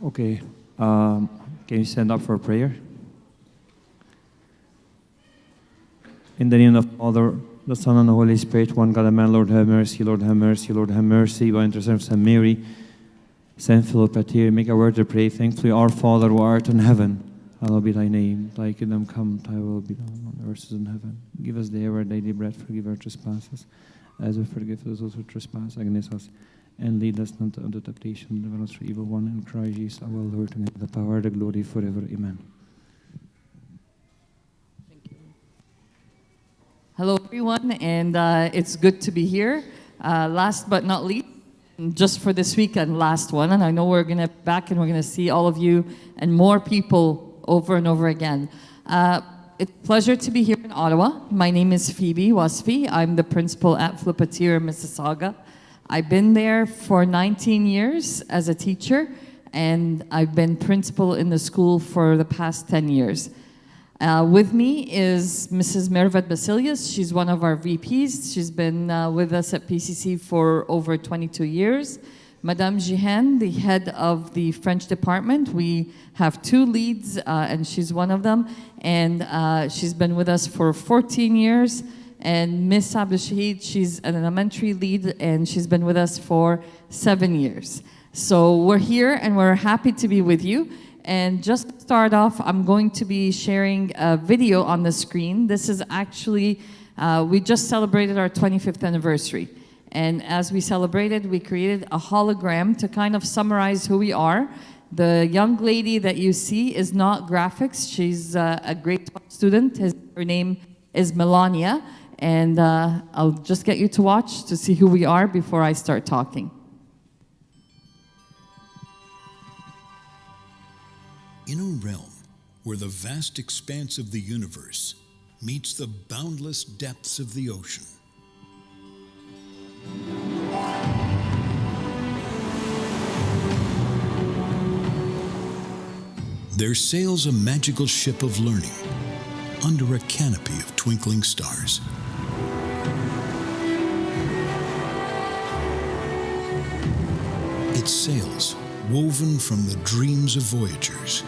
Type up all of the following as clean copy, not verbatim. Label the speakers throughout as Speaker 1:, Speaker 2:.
Speaker 1: Okay. Can you stand up for prayer? In the name of the Father, the Son, and the Holy Spirit, one God, Amen. Lord have mercy, Lord have mercy, Lord have mercy. By intercession of Saint Mary, Saint Philopateer, make a word to pray. Thankfully, our Father who art in heaven, hallowed be thy name. Thy kingdom come, thy will be done on earth as in heaven. Give us daily our daily bread, forgive our trespasses, as we forgive those who trespass against us. And lead us not into temptation, deliver us from evil one. In Christ Jesus our Lord, and the power, the glory forever. Amen.
Speaker 2: Thank you. Hello, everyone, and it's good to be here. Last but not least, just for this weekend, last one, and I know we're going to be back and we're going to see all of you and more people over and over again. It's a pleasure to be here in Ottawa. My name is Phoebe Wasfi. I'm the principal at Philopateer, Mississauga. I've been there for 19 years as a teacher, and I've been principal in the school for the past 10 years. With me is Mrs. Mervat Basilius. She's one of our VPs. She's been with us at PCC for over 22 years. Madame Jihan, the head of the French department. We have two leads, and she's one of them. And she's been with us for 14 years. And Miss Abdel-messeih, she's an elementary lead, and she's been with us for 7 years. So we're here, and we're happy to be with you. And just to start off, I'm going to be sharing a video on the screen. This is actually, we just celebrated our 25th anniversary. And as we celebrated, we created a hologram to kind of summarize who we are. The young lady that you see is not graphics. She's a grade 12 student. Her name is Melania. And I'll just get you to watch to see who we are before I start talking.
Speaker 3: In a realm where the vast expanse of the universe meets the boundless depths of the ocean, there sails a magical ship of learning under a canopy of twinkling stars. Its sails woven from the dreams of voyagers.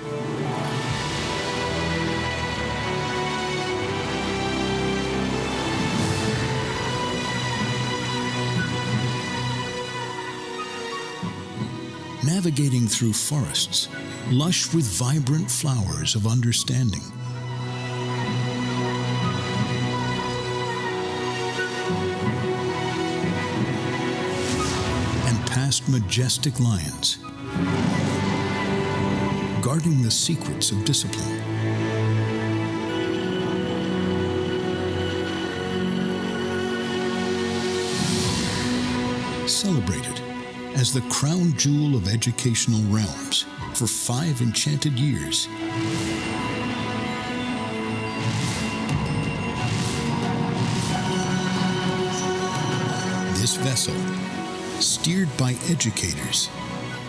Speaker 3: Navigating through forests, lush with vibrant flowers of understanding. And past majestic lions, guarding the secrets of discipline. Celebrated as the crown jewel of educational realms for 5 enchanted years. This vessel, steered by educators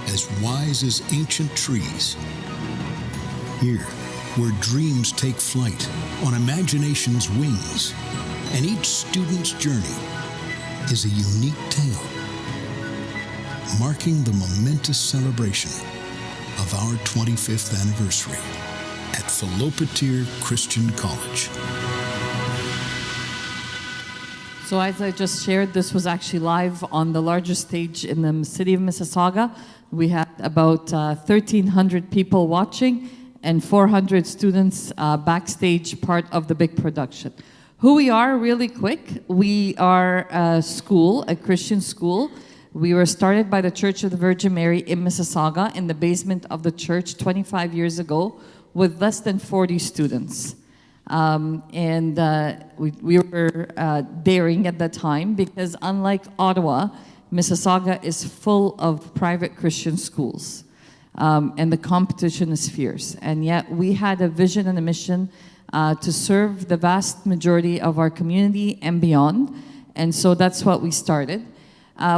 Speaker 3: as wise as ancient trees. Here, where dreams take flight on imagination's wings, and each student's journey is a unique tale, marking the momentous celebration of our 25th anniversary at Philopateer Christian College.
Speaker 2: So as I just shared, this was actually live on the largest stage in the city of Mississauga. We had about 1,300 people watching and 400 students backstage, part of the big production. Who we are, really quick, we are a school, a Christian school. We were started by the Church of the Virgin Mary in Mississauga in the basement of the church 25 years ago with less than 40 students. We were daring at that time because unlike Ottawa, Mississauga is full of private Christian schools, and the competition is fierce. And yet we had a vision and a mission to serve the vast majority of our community and beyond, and so that's what we started.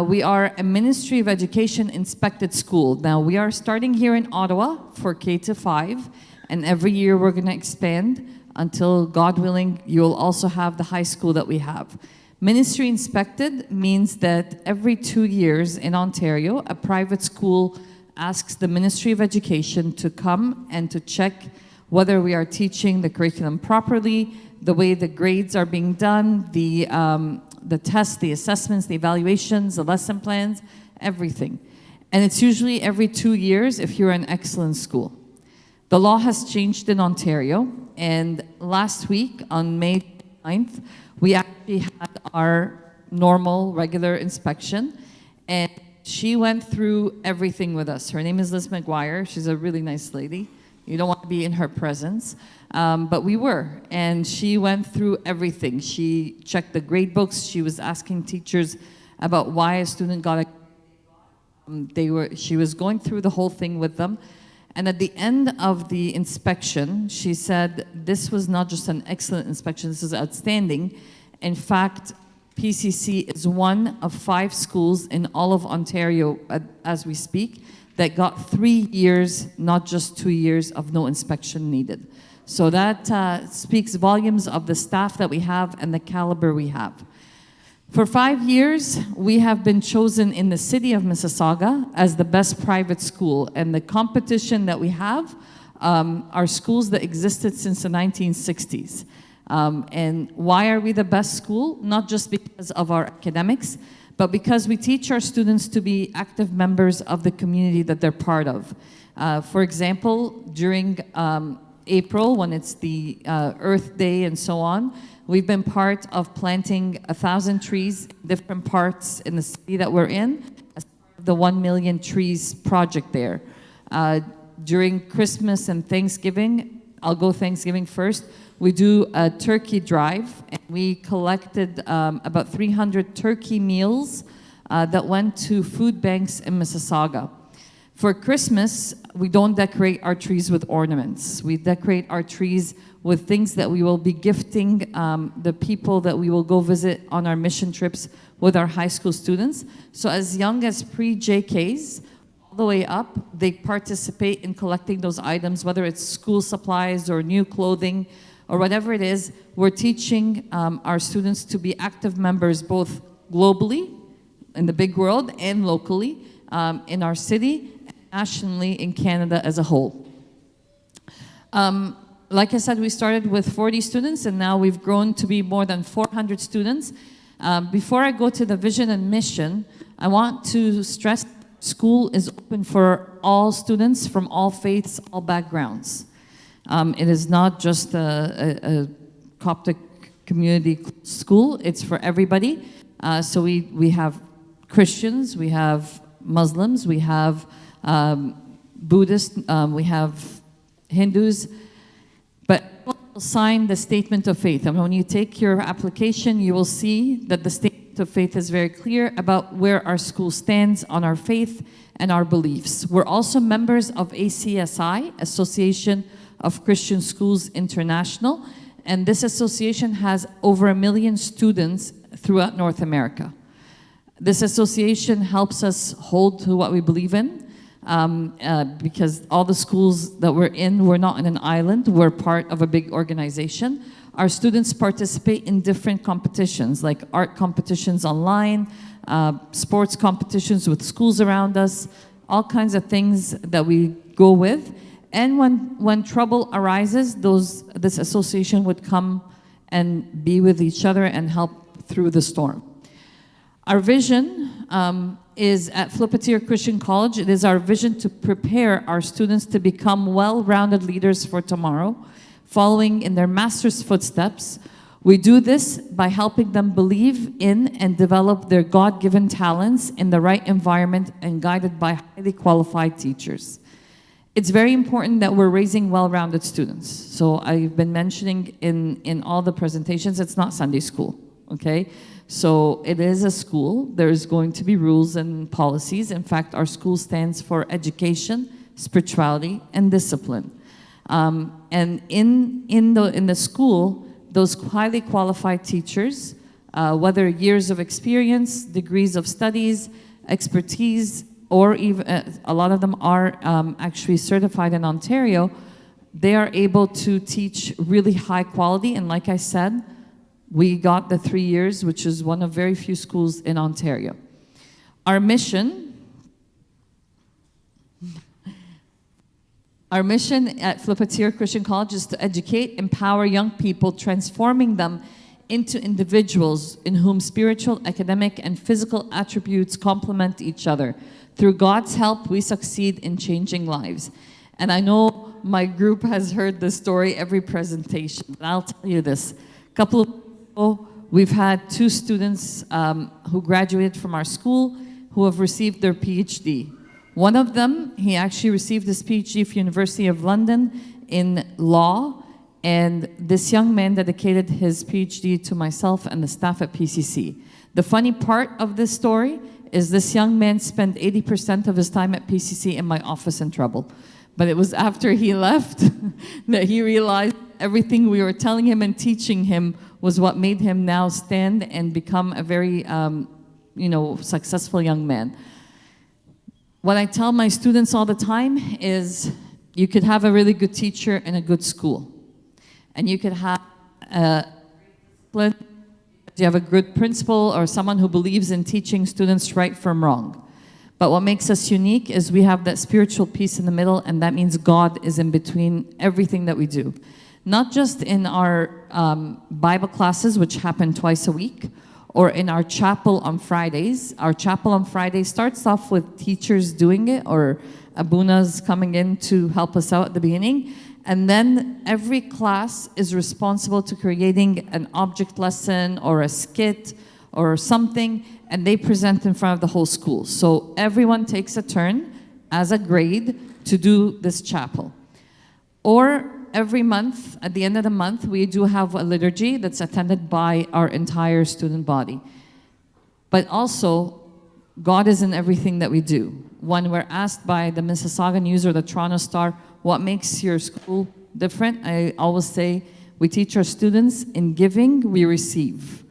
Speaker 2: We are a Ministry of Education inspected school. Now we are starting here in Ottawa for K-5, and every year we're going to expand until, God willing, you'll also have the high school that we have. Ministry inspected means that every 2 years in Ontario, a private school asks the Ministry of Education to come and to check whether we are teaching the curriculum properly, the way the grades are being done, the tests, the assessments, the evaluations, the lesson plans, everything. And it's usually every 2 years if you're an excellent school. The law has changed in Ontario, and last week on May 9th, we actually had our normal, regular inspection, and she went through everything with us. Her name is Liz McGuire. She's a really nice lady. You don't want to be in her presence, but we were, and she went through everything. She checked the grade books. She was asking teachers about why a student got a... she was going through the whole thing with them, and at the end of the inspection, she said, this was not just an excellent inspection, this is outstanding. In fact, PCC is one of 5 schools in all of Ontario, as we speak, that got 3 years, not just 2 years, of no inspection needed. So that speaks volumes of the staff that we have and the caliber we have. For 5 years, we have been chosen in the city of Mississauga as the best private school. And the competition that we have are schools that existed since the 1960s. And why are we the best school? Not just because of our academics, but because we teach our students to be active members of the community that they're part of. For example, during April, when it's the Earth Day and so on, we've been part of planting 1,000 trees in different parts in the city that we're in, as part of the 1 million trees project there. During Christmas and Thanksgiving, I'll go Thanksgiving first, we do a turkey drive, and we collected about 300 turkey meals that went to food banks in Mississauga. For Christmas, we don't decorate our trees with ornaments. We decorate our trees with things that we will be gifting the people that we will go visit on our mission trips with our high school students. So as young as pre-JKs, all the way up, they participate in collecting those items, whether it's school supplies or new clothing, or whatever it is. We're teaching our students to be active members both globally, in the big world, and locally, in our city, and nationally in Canada as a whole. Like I said, we started with 40 students, and now we've grown to be more than 400 students. Before I go to the vision and mission, I want to stress school is open for all students from all faiths, all backgrounds. It is not just a Coptic community school, it's for everybody. So we have Christians, we have Muslims, we have Buddhists, we have Hindus, but people sign the statement of faith. And when you take your application, you will see that the statement of faith is very clear about where our school stands on our faith and our beliefs. We're also members of ACSI, Association of Christian Schools International, and this association has over 1 million students throughout North America. This association helps us hold to what we believe in, because all the schools that we're in, we're not in an island, we're part of a big organization. Our students participate in different competitions, like art competitions online, sports competitions with schools around us, all kinds of things that we go with. And when trouble arises, this association would come and be with each other and help through the storm. Our vision is at Philopateer Christian College. It is our vision to prepare our students to become well-rounded leaders for tomorrow, following in their master's footsteps. We do this by helping them believe in and develop their God-given talents in the right environment and guided by highly qualified teachers. It's very important that we're raising well-rounded students. So I've been mentioning in all the presentations, it's not Sunday school, okay? So it is a school. There's going to be rules and policies. In fact, our school stands for education, spirituality, and discipline. And in the school, those highly qualified teachers, whether years of experience, degrees of studies, expertise, or even a lot of them are actually certified in Ontario, they are able to teach really high quality. And like I said, we got the 3 years, which is one of very few schools in Ontario. Our mission Our mission at Philopateer Christian College is to educate, empower young people, transforming them into individuals in whom spiritual, academic, and physical attributes complement each other. Through God's help, we succeed in changing lives. And I know my group has heard this story every presentation, but I'll tell you this. A couple of people, we've had 2 students who graduated from our school who have received their PhD. One of them, he actually received his PhD from University of London in law, and this young man dedicated his PhD to myself and the staff at PCC. The funny part of this story is this young man spent 80% of his time at PCC in my office in trouble. But it was after he left that he realized everything we were telling him and teaching him was what made him now stand and become a very, successful young man. What I tell my students all the time is you could have a really good teacher in a good school. And you could have you have a good principal or someone who believes in teaching students right from wrong. But what makes us unique is we have that spiritual piece in the middle, and that means God is in between everything that we do. Not just in our Bible classes, which happen twice a week, or in our chapel on Fridays. Our chapel on Friday starts off with teachers doing it, or abunas coming in to help us out at the beginning. And then every class is responsible to creating an object lesson or a skit or something, and they present in front of the whole school. So everyone takes a turn as a grade to do this chapel. Or every month, at the end of the month, we do have a liturgy that's attended by our entire student body. But also, God is in everything that we do. When we're asked by the Mississauga News or the Toronto Star, what makes your school different? I always say, we teach our students, in giving, we receive.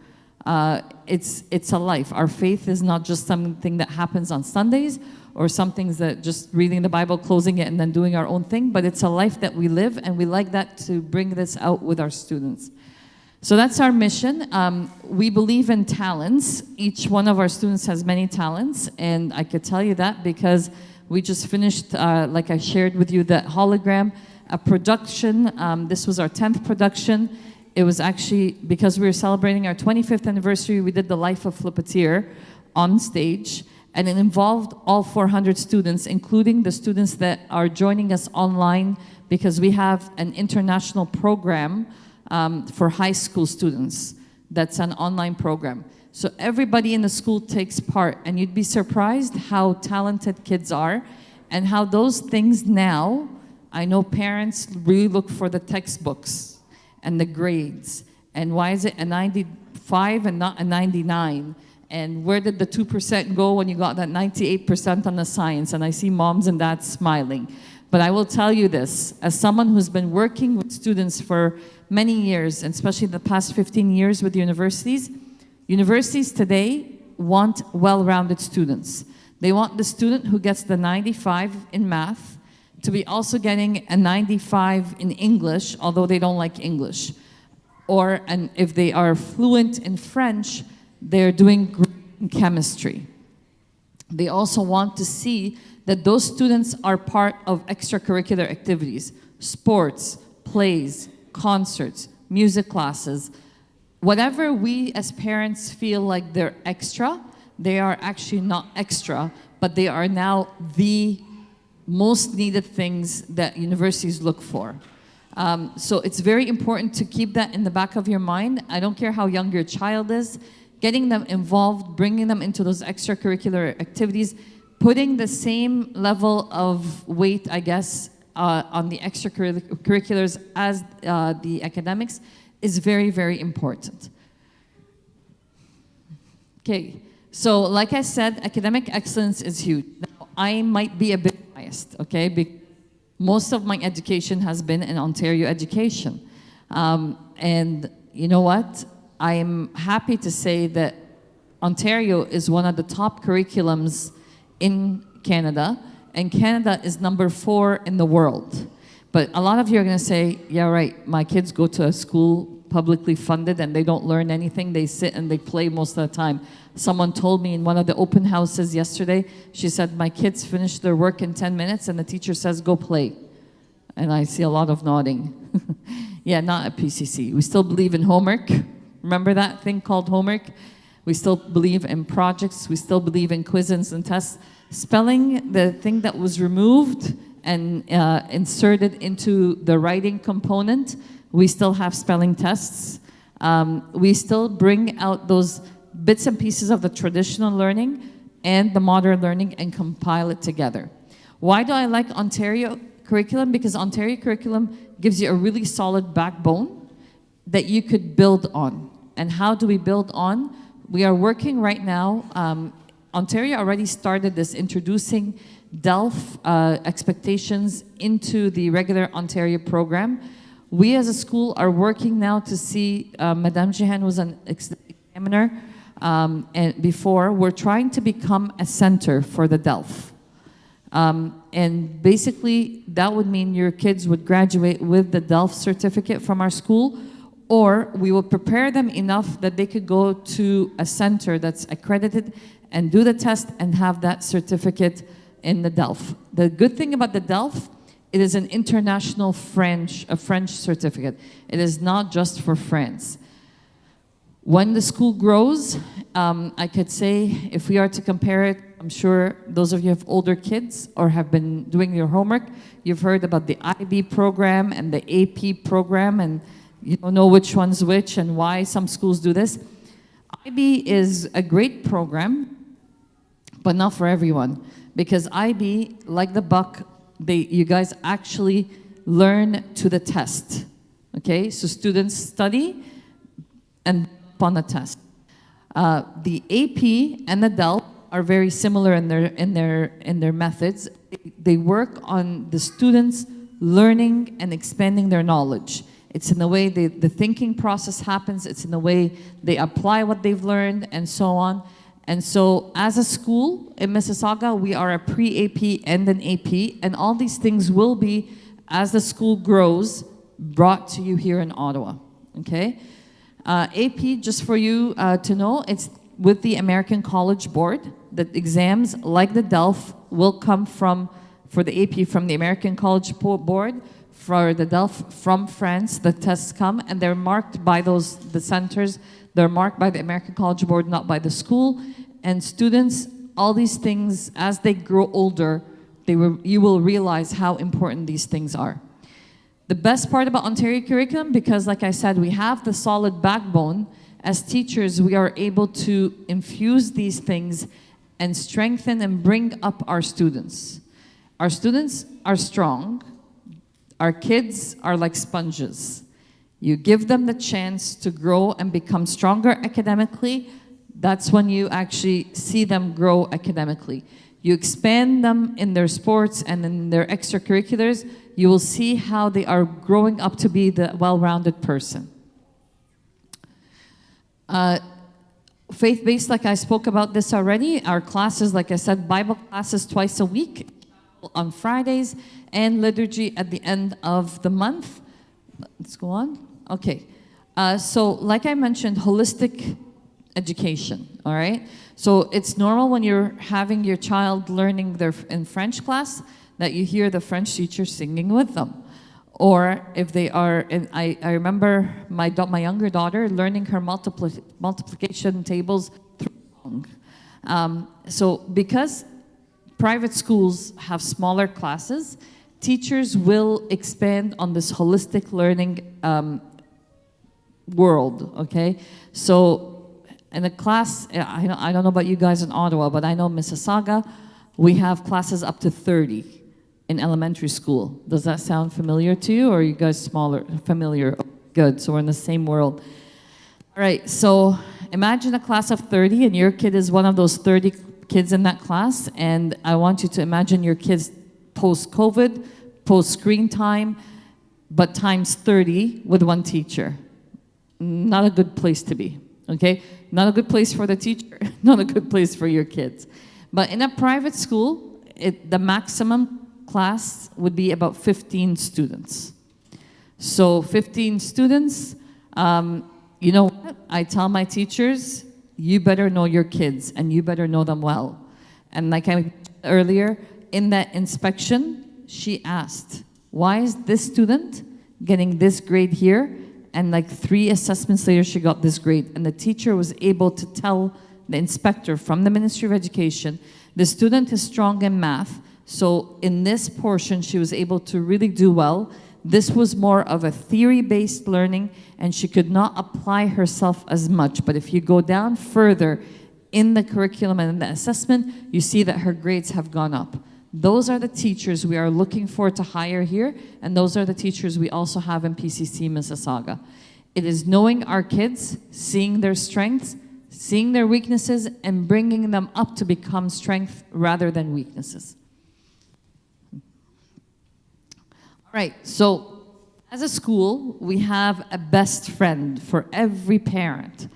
Speaker 2: It's a life. Our faith is not just something that happens on Sundays or some things that just reading the Bible, closing it, and then doing our own thing, but it's a life that we live, and we like that to bring this out with our students. So that's our mission. We believe in talents. Each one of our students has many talents, and I could tell you that because we just finished, like I shared with you, that hologram, a production. This was our 10th production. It was actually, because we were celebrating our 25th anniversary, we did the life of Philopateer on stage, and it involved all 400 students, including the students that are joining us online, because we have an international program for high school students. That's an online program. So everybody in the school takes part, and you'd be surprised how talented kids are and how those things now, I know parents really look for the textbooks and the grades, and why is it a 95 and not a 99? And where did the 2% go when you got that 98% on the science? And I see moms and dads smiling. But I will tell you this, as someone who's been working with students for many years, and especially the past 15 years with universities, universities today want well-rounded students. They want the student who gets the 95 in math to be also getting a 95 in English, although they don't like English. And if they are fluent in French, they're doing great in chemistry. They also want to see that those students are part of extracurricular activities, sports, plays, concerts, music classes. Whatever we as parents feel like they're extra, they are actually not extra, but they are now the most needed things that universities look for. So it's very important to keep that in the back of your mind. I don't care how young your child is, getting them involved, bringing them into those extracurricular activities, putting the same level of weight, I guess, on the extracurriculars as the academics is very, very important. Okay, so like I said, academic excellence is huge. Now, I might be a bit biased, okay? Most of my education has been in Ontario education. And you know what? I'm happy to say that Ontario is one of the top curriculums in Canada, and Canada is number 4 in the world. But a lot of you are going to say, yeah, right, my kids go to a school publicly funded and they don't learn anything. They sit and they play most of the time. Someone told me in one of the open houses yesterday, she said, my kids finish their work in 10 minutes and the teacher says, go play. And I see a lot of nodding. Yeah, not at PCC. We still believe in homework. Remember that thing called homework? We still believe in projects. We still believe in quizzes and tests. Spelling, the thing that was removed and inserted into the writing component, we still have spelling tests. We still bring out those bits and pieces of the traditional learning and the modern learning and compile it together. Why do I like Ontario curriculum? Because Ontario curriculum gives you a really solid backbone that you could build on. And how do we build on? We are working right now. Ontario already started this, introducing DELF expectations into the regular Ontario program. We as a school are working now to see, Madame Jehan was an examiner and before, we're trying to become a center for the DELF. And basically, that would mean your kids would graduate with the DELF certificate from our school, or we will prepare them enough that they could go to a center that's accredited and do the test and have that certificate in the DELF. The good thing about the DELF, it is an international French certificate. It is not just for France. When the school grows, I could say, if we are to compare it, I'm sure those of you who have older kids or have been doing your homework, you've heard about the IB program and the AP program, and you don't know which one's which and why some schools do this. IB is a great program, but not for everyone. Because IB, like the buck, you guys actually learn to the test. Okay, so students study and on the test. The AP and the DELF are very similar in their methods. They work on the students learning and expanding their knowledge. It's in the way the thinking process happens. It's in the way they apply what they've learned and so on. And so as a school in Mississauga, we are a pre-AP and an AP, and all these things will be, as the school grows, brought to you here in Ottawa, okay? AP, just for you to know, it's with the American College Board. The exams, like the DELF, will come from, for the AP, from the American College Board. For the DELF, from France, the tests come, and they're marked by the centers. They're marked by the American College Board, not by the school. And students, all these things, as they grow older, you will realize how important these things are. The best part about Ontario curriculum, because like I said, we have the solid backbone, as teachers, we are able to infuse these things and strengthen and bring up our students. Our students are strong. Our kids are like sponges. You give them the chance to grow and become stronger academically. That's when you actually see them grow academically. You expand them in their sports and in their extracurriculars, you will see how they are growing up to be the well-rounded person. Faith-based, like I spoke about this already, our classes, like I said, Bible classes twice a week on Fridays, and liturgy at the end of the month. Let's go on. Okay. So like I mentioned, holistic education, all right? So it's normal when you're having your child learning in French class that you hear the French teacher singing with them. Or if they are, I remember my younger daughter learning her multiplication tables through song. So because private schools have smaller classes, teachers will expand on this holistic learning world, okay? So in a class, I don't know about you guys in Ottawa, but I know Mississauga, we have classes up to 30 in elementary school. Does that sound familiar to you, or are you guys familiar? Good, so we're in the same world. All right, so imagine a class of 30 and your kid is one of those 30 kids in that class, and I want you to imagine your kids post-COVID, post-screen time, but times 30 with one teacher. Not a good place to be, okay? Not a good place for the teacher, not a good place for your kids. But in a private school, the maximum class would be about 15 students. So 15 students, you know what? I tell my teachers, you better know your kids and you better know them well. And like I mentioned earlier, in that inspection, she asked, Why is this student getting this grade here? And like 3 assessments later, she got this grade. And the teacher was able to tell the inspector from the Ministry of Education, the student is strong in math, so in this portion, she was able to really do well. This was more of a theory-based learning, and she could not apply herself as much. But if you go down further in the curriculum and in the assessment, you see that her grades have gone up. Those are the teachers we are looking for to hire here, and those are the teachers we also have in PCC Mississauga. It is knowing our kids, seeing their strengths, seeing their weaknesses, and bringing them up to become strength rather than weaknesses. All right, so as a school, we have a best friend for every parent.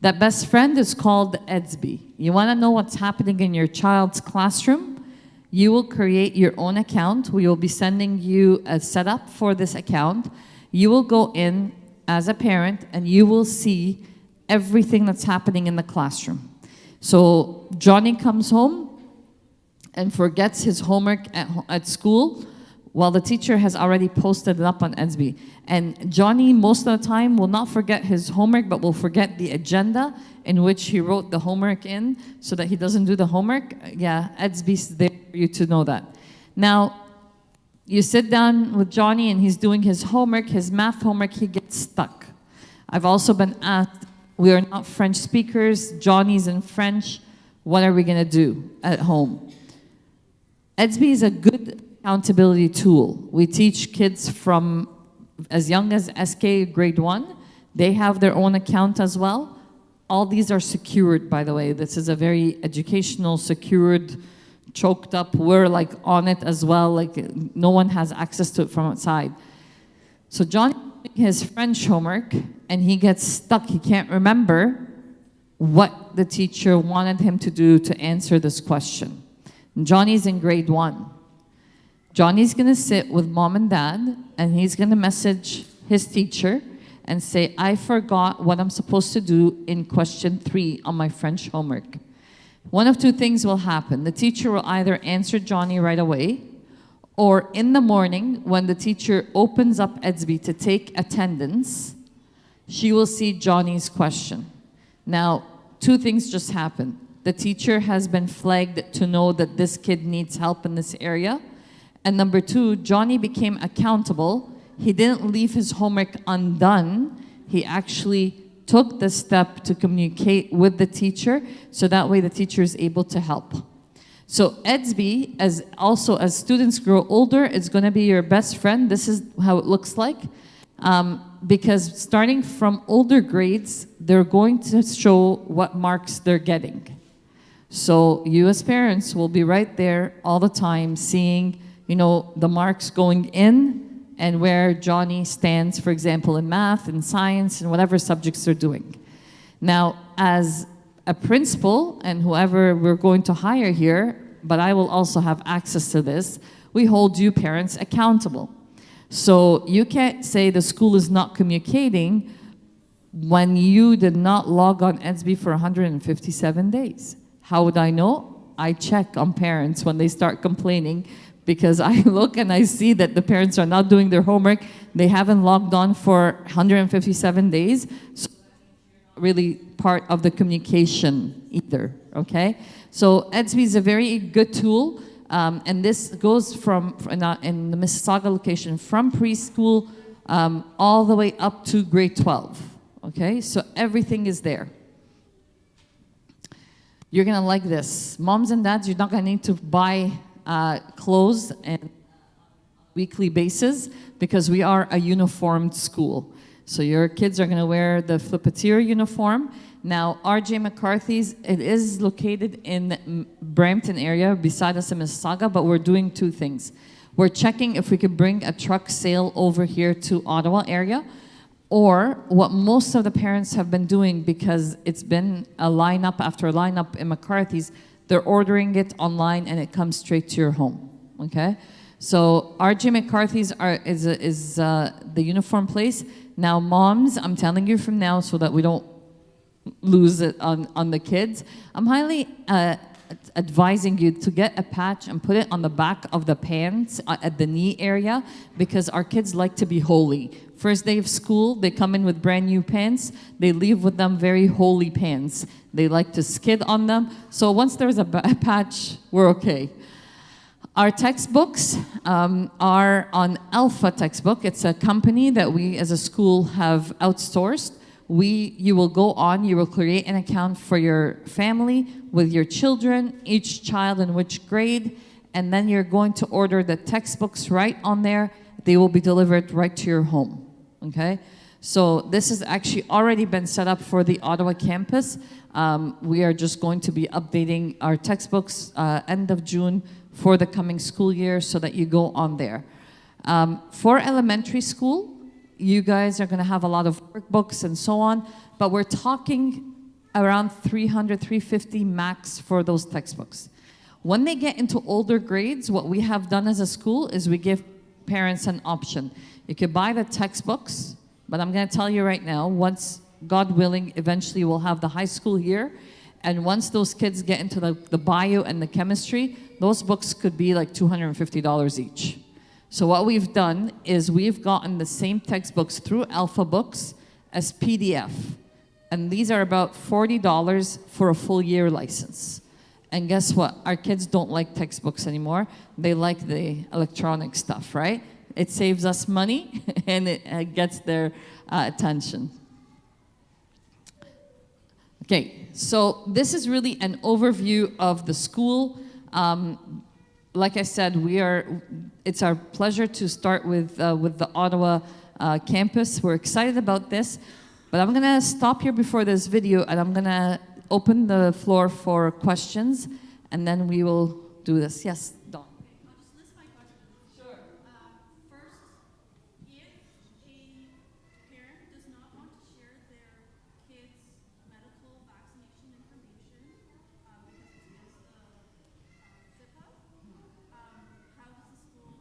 Speaker 2: That best friend is called EDSB. You want to know what's happening in your child's classroom? You will create your own account. We will be sending you a setup for this account. You will go in as a parent and you will see everything that's happening in the classroom. So Johnny comes home and forgets his homework at school while the teacher has already posted it up on EDSB. And Johnny, most of the time, will not forget his homework, but will forget the agenda in which he wrote the homework in so that he doesn't do the homework. Yeah, EDSB's there for you to know that. Now, you sit down with Johnny and he's doing his homework, his math homework, he gets stuck. I've also been asked, we are not French speakers, Johnny's in French, what are we gonna do at home? EDSB is a good accountability tool. We teach kids from as young as SK grade 1. They have their own account as well. All these are secured, by the way. This is a very educational, secured, choked up. We're like on it as well. Like no one has access to it from outside. So Johnny doing his French homework and he gets stuck. He can't remember what the teacher wanted him to do to answer this question. And Johnny's in grade 1. Johnny's gonna sit with mom and dad and he's gonna message his teacher and say, I forgot what I'm supposed to do in question 3 on my French homework. One of 2 things will happen. The teacher will either answer Johnny right away, or in the morning when the teacher opens up EDSB to take attendance, she will see Johnny's question. Now, 2 things just happened. The teacher has been flagged to know that this kid needs help in this area. And number 2, Johnny became accountable. He didn't leave his homework undone. He actually took the step to communicate with the teacher, so that way the teacher is able to help. So EDSB, as students grow older, it's going to be your best friend. This is how it looks like. Because starting from older grades, they're going to show what marks they're getting. So you as parents will be right there all the time seeing, you know, the marks going in and where Johnny stands, for example, in math and science and whatever subjects they're doing. Now, as a principal and whoever we're going to hire here, but I will also have access to this, we hold you parents accountable. So you can't say the school is not communicating when you did not log on EDSB for 157 days. How would I know? I check on parents when they start complaining, because I look and I see that the parents are not doing their homework. They haven't logged on for 157 days. So really part of the communication either, okay? So EDSB is a very good tool, and this goes from, in the Mississauga location, from preschool all the way up to grade 12, okay? So everything is there. You're gonna like this. Moms and dads, you're not gonna need to buy clothes and weekly basis, because we are a uniformed school. So your kids are going to wear the Philopateer uniform. Now, R.J. McCarthy's, it is located in Brampton area, beside us in Mississauga, but we're doing 2 things. We're checking if we could bring a truck sale over here to Ottawa area, or what most of the parents have been doing, because it's been a lineup after a lineup in McCarthy's, they're ordering it online and it comes straight to your home, okay? So R.J. McCarthy's is the uniform place. Now moms, I'm telling you from now so that we don't lose it on the kids, I'm highly advising you to get a patch and put it on the back of the pants at the knee area, because our kids like to be holy. First day of school, they come in with brand new pants. They leave with them very holy pants. They like to skid on them. So once there's a patch, we're okay. Our textbooks are on Alpha Textbook. It's a company that we as a school have outsourced. You will go on, you will create an account for your family with your children, each child in which grade, and then you're going to order the textbooks right on there. They will be delivered right to your home, okay? So this has actually already been set up for the Ottawa campus. We are just going to be updating our textbooks end of June for the coming school year so that you go on there. For elementary school, you guys are going to have a lot of workbooks and so on, but we're talking around 300, 350 max for those textbooks. When they get into older grades, what we have done as a school is we give parents an option. You could buy the textbooks, but I'm going to tell you right now, once, God willing, eventually we'll have the high school year, and once those kids get into the bio and the chemistry, those books could be like $250 each. So what we've done is we've gotten the same textbooks through Alpha Books as PDF. And these are about $40 for a full year license. And guess what? Our kids don't like textbooks anymore. They like the electronic stuff, right? It saves us money and it gets their attention. Okay, so this is really an overview of the school. Like I said, it's our pleasure to start with the Ottawa campus. We're excited about this, but I'm gonna stop here before this video and I'm gonna open the floor for questions, and then we will do this. Yes, Dawn.
Speaker 4: I'll just list my questions. Sure. First, if a parent does not want to share their kid's medical vaccination information because it's against the HIPAA, how does the school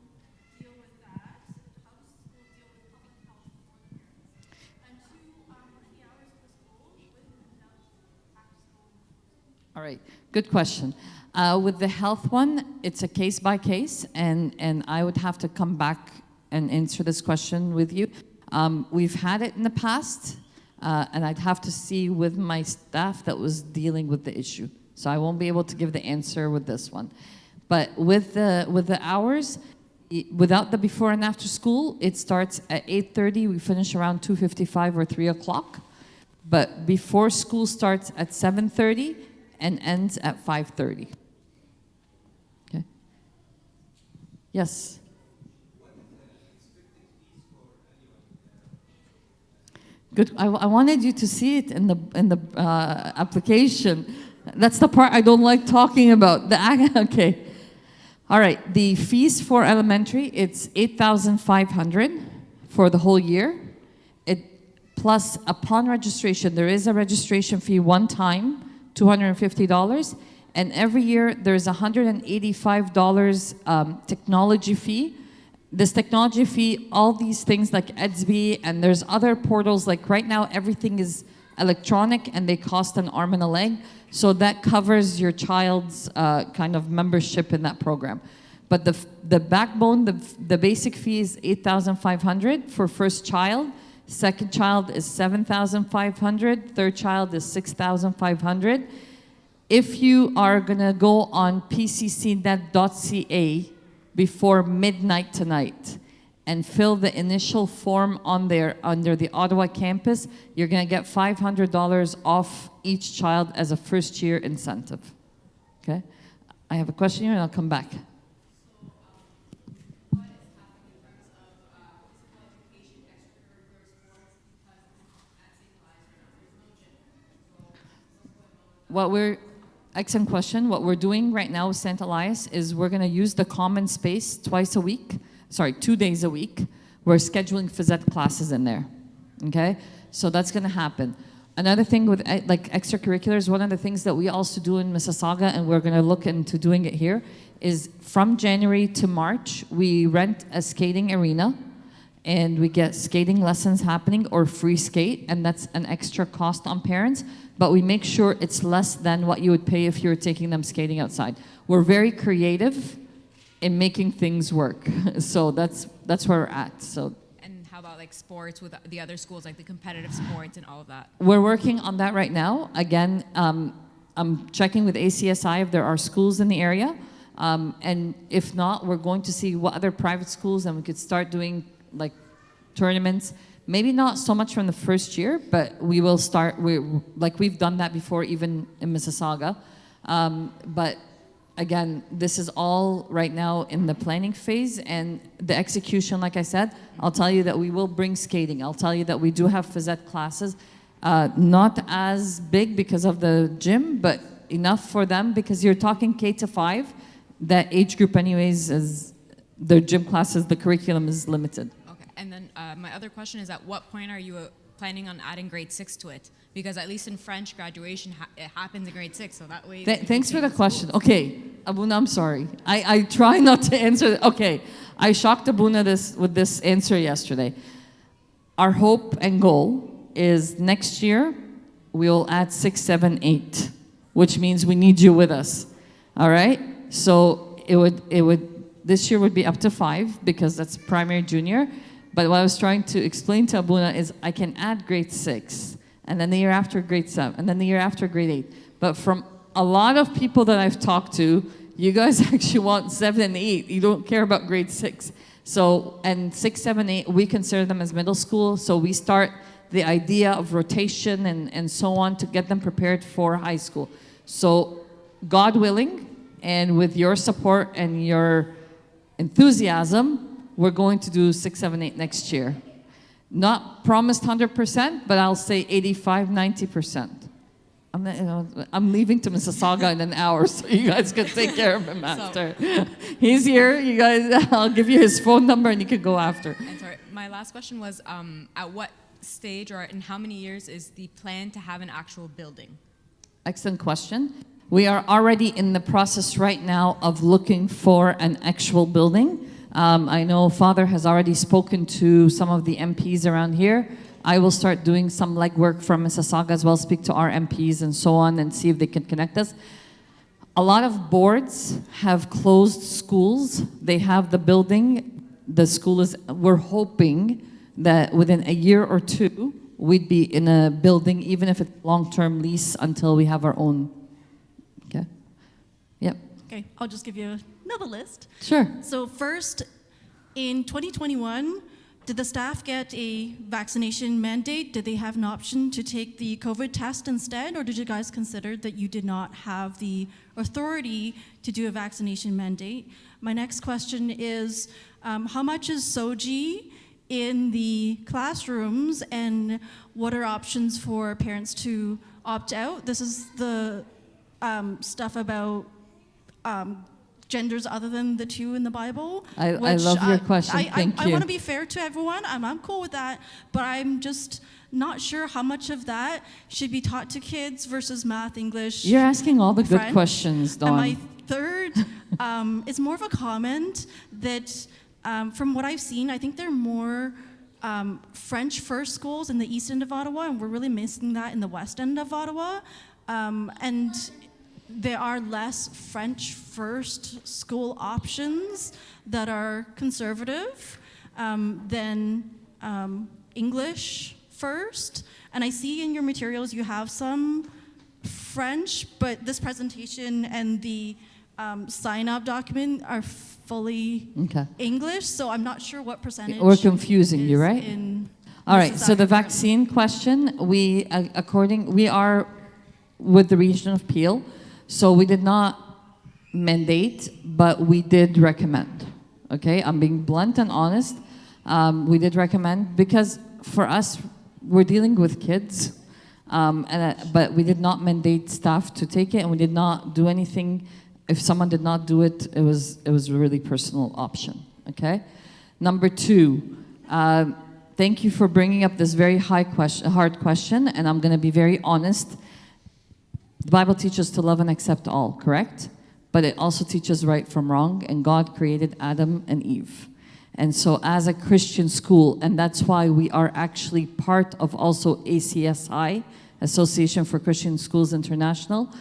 Speaker 4: deal with that? How does the school deal with public health for the parents? And two, what are the hours of the school with and without after school?
Speaker 2: All right, good question. With the health one, it's a case by case, and I would have to come back and answer this question with you. We've had it in the past, and I'd have to see with my staff that was dealing with the issue. So I won't be able to give the answer with this one. But with the hours, without the before and after school, it starts at 8:30. We finish around 2:55 or 3 o'clock. But before school starts at 7:30 and ends at 5:30. Okay. Yes. Good. I wanted you to see it in the application. That's the part I don't like talking about. Okay. All right. The fees for elementary, it's $8,500 for the whole year. Plus, upon registration, there is a registration fee one time, $250, and every year there's $185 technology fee. This technology fee, all these things like EDSB, and there's other portals, like right now everything is electronic and they cost an arm and a leg, so that covers your child's kind of membership in that program. But the backbone, the basic fee is $8,500 for first child. Second child is $7,500. Third child is $6,500. If you are gonna go on pccnet.ca before midnight tonight and fill the initial form on there under the Ottawa campus, you're gonna get $500 off each child as a first year incentive. Okay? I have a question here and I'll come back. Excellent question. What we're doing right now with St. Elias is we're going to use the common space 2 days a week. We're scheduling phys ed classes in there. Okay? So that's going to happen. Another thing with like extracurriculars, one of the things that we also do in Mississauga, and we're going to look into doing it here, is from January to March, we rent a skating arena. and we get skating lessons happening or free skate, and that's an extra cost on parents, but we make sure it's less than what you would pay if you were taking them skating outside. We're very creative in making things work. So that's where we're at. So.
Speaker 5: And how about like sports with the other schools, like the competitive sports and all of that?
Speaker 2: We're working on that right now. Again, I'm checking with ACSI if there are schools in the area. And if not, we're going to see what other private schools, and we could start doing like tournaments. Maybe not so much from the first year, but we will start, we've done that before even in Mississauga. But again, this is all right now in the planning phase, and the execution, like I said, I'll tell you that we will bring skating. I'll tell you that we do have phys ed classes, not as big because of the gym, but enough for them, because you're talking K to 5. That age group anyways, is the gym classes, the curriculum is limited.
Speaker 5: Okay, and then my other question is, at what point are you planning on adding grade 6 to it? Because at least in French, graduation it happens in grade 6, so that way...
Speaker 2: Thanks for the question. Okay, Abuna, I'm sorry. I try not to answer. Okay, I shocked Abuna with this answer yesterday. Our hope and goal is next year, we'll add 6, 7, 8, which means we need you with us. All right? So it would this year would be up to 5 because that's primary junior. But what I was trying to explain to Abuna is I can add grade 6, and then the year after grade 7, and then the year after grade 8. But from a lot of people that I've talked to, you guys actually want 7 and 8. You don't care about grade 6. So, and 6, 7, 8, we consider them as middle school. So we start the idea of rotation and so on to get them prepared for high school. So God willing, and with your support and your enthusiasm, we're going to do 6, 7, 8 next year. Not promised 100%, but I'll say 85, 90%. I'm leaving to Mississauga in an hour, so you guys can take care of him after. He's here. You guys, I'll give you his phone number, and you can go after.
Speaker 5: And sorry, my last question was, at what stage or in how many years is the plan to have an actual building?
Speaker 2: Excellent question. We are already in the process right now of looking for an actual building. I know Father has already spoken to some of the MPs around here. I will start doing some legwork from Mississauga as well, speak to our MPs and so on, and see if they can connect us. A lot of boards have closed schools. They have the building. The school is, we're hoping that within a year or two, we'd be in a building, even if it's long-term lease, until we have our own. Okay? Yep.
Speaker 4: Okay, I'll just give you another list.
Speaker 2: Sure.
Speaker 4: So first, in 2021, did the staff get a vaccination mandate? Did they have an option to take the COVID test instead? Or did you guys consider that you did not have the authority to do a vaccination mandate? My next question is, how much is SOGI in the classrooms, and what are options for parents to opt out? This is the stuff about genders other than the 2 in the Bible.
Speaker 2: I love your question. Thank you.
Speaker 4: I want to be fair to everyone. I'm cool with that, but I'm just not sure how much of that should be taught to kids versus math, English.
Speaker 2: You're asking all the good
Speaker 4: French.
Speaker 2: questions, Dawn.
Speaker 4: And my third is more of a comment that from what I've seen, I think there are more French first schools in the east end of Ottawa, and we're really missing that in the west end of Ottawa. And there are less French first school options that are conservative than English first. And I see in your materials you have some French, but this presentation and the sign-up document are fully English, so I'm not sure what percentage.
Speaker 2: We're confusing you, right? All right, so the
Speaker 4: program.
Speaker 2: vaccine question, we are with the region of Peel, so we did not mandate, but we did recommend. Okay, I'm being blunt and honest. We did recommend because for us, we're dealing with kids, but we did not mandate staff to take it, and we did not do anything. If someone did not do it, it was a really personal option. Okay. Number 2, thank you for bringing up this very hard question, and I'm going to be very honest. The Bible teaches to love and accept all, correct? But it also teaches right from wrong, and God created Adam and Eve. And so as a Christian school, and that's why we are actually part of also ACSI, Association for Christian Schools International,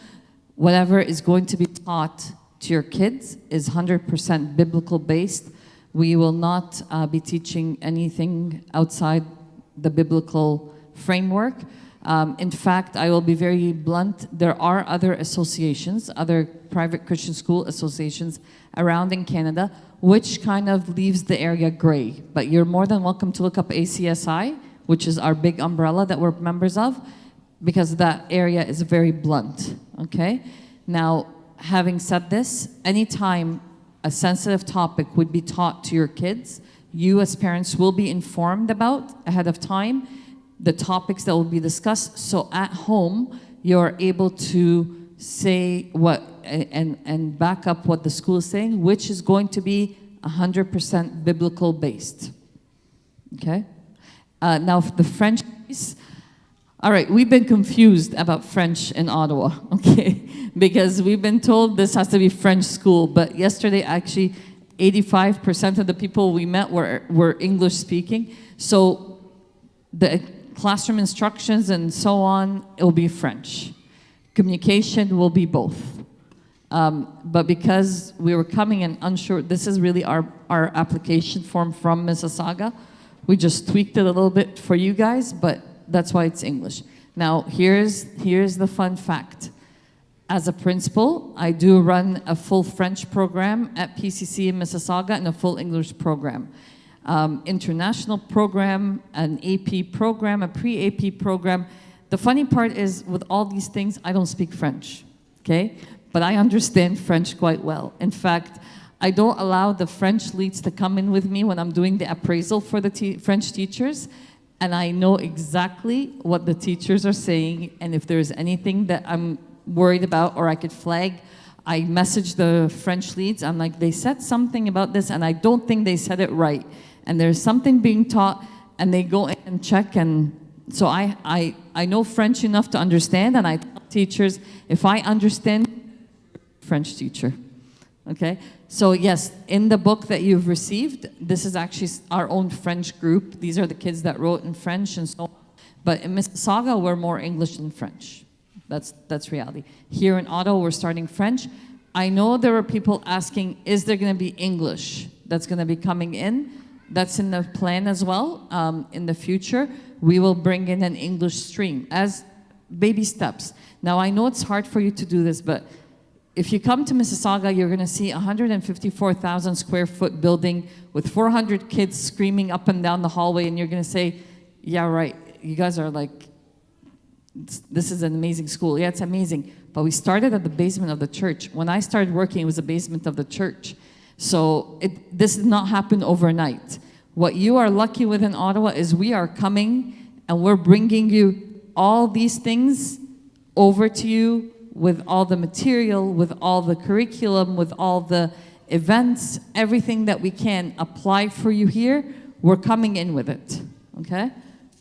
Speaker 2: whatever is going to be taught to your kids is 100% biblical based. We will not be teaching anything outside the biblical framework. In fact, I will be very blunt, there are other associations, other private Christian school associations around in Canada, which kind of leaves the area gray. But you're more than welcome to look up ACSI, which is our big umbrella that we're members of, because that area is very blunt, okay? Now, having said this, anytime a sensitive topic would be taught to your kids, you as parents will be informed about ahead of time the topics that will be discussed, so at home, you're able to say what and back up what the school is saying, which is going to be 100% biblical based. Okay? Now, for the French piece, all right, we've been confused about French in Ottawa, okay? Because we've been told this has to be French school, but yesterday, actually, 85% of the people we met were English speaking. So the classroom instructions and so on, it will be French. Communication will be both. But because we were coming in unsure, this is really our application form from Mississauga. We just tweaked it a little bit for you guys, but that's why it's English. Now, here's the fun fact. As a principal, I do run a full French program at PCC in Mississauga and a full English program. International program, an AP program, a pre-AP program. The funny part is, with all these things, I don't speak French, okay? But I understand French quite well. In fact, I don't allow the French leads to come in with me when I'm doing the appraisal for the French teachers, and I know exactly what the teachers are saying, and if there's anything that I'm worried about or I could flag, I message the French leads. I'm like, they said something about this, and I don't think they said it right. And there's something being taught, and they go in and check, and so I know French enough to understand, and I tell teachers, if I understand, French teacher, okay? So yes, in the book that you've received, this is actually our own French group. These are the kids that wrote in French and so on. But in Mississauga, we're more English than French. That's reality. Here in Ottawa, we're starting French. I know there are people asking, is there gonna be English that's gonna be coming in? That's in the plan as well. In the future, we will bring in an English stream as baby steps. Now, I know it's hard for you to do this, but if you come to Mississauga, you're going to see a 154,000 square foot building with 400 kids screaming up and down the hallway, and you're going to say, yeah, right, you guys are like, this is an amazing school. Yeah, it's amazing. But we started at the basement of the church. When I started working, it was the basement of the church. So this did not happen overnight. What you are lucky with in Ottawa is we are coming and we're bringing you all these things over to you with all the material, with all the curriculum, with all the events, everything that we can apply for you here, we're coming in with it, okay?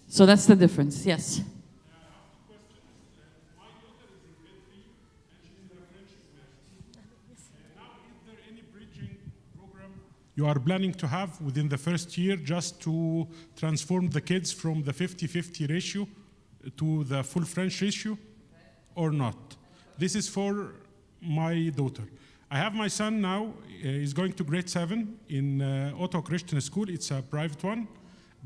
Speaker 2: So that's the difference, yes.
Speaker 6: You are planning to have within the first year just to transform the kids from the 50-50 ratio to the full French ratio or not? This is for my daughter. I have my son now, he's going to grade 7 in Ottawa Christian School. It's a private one.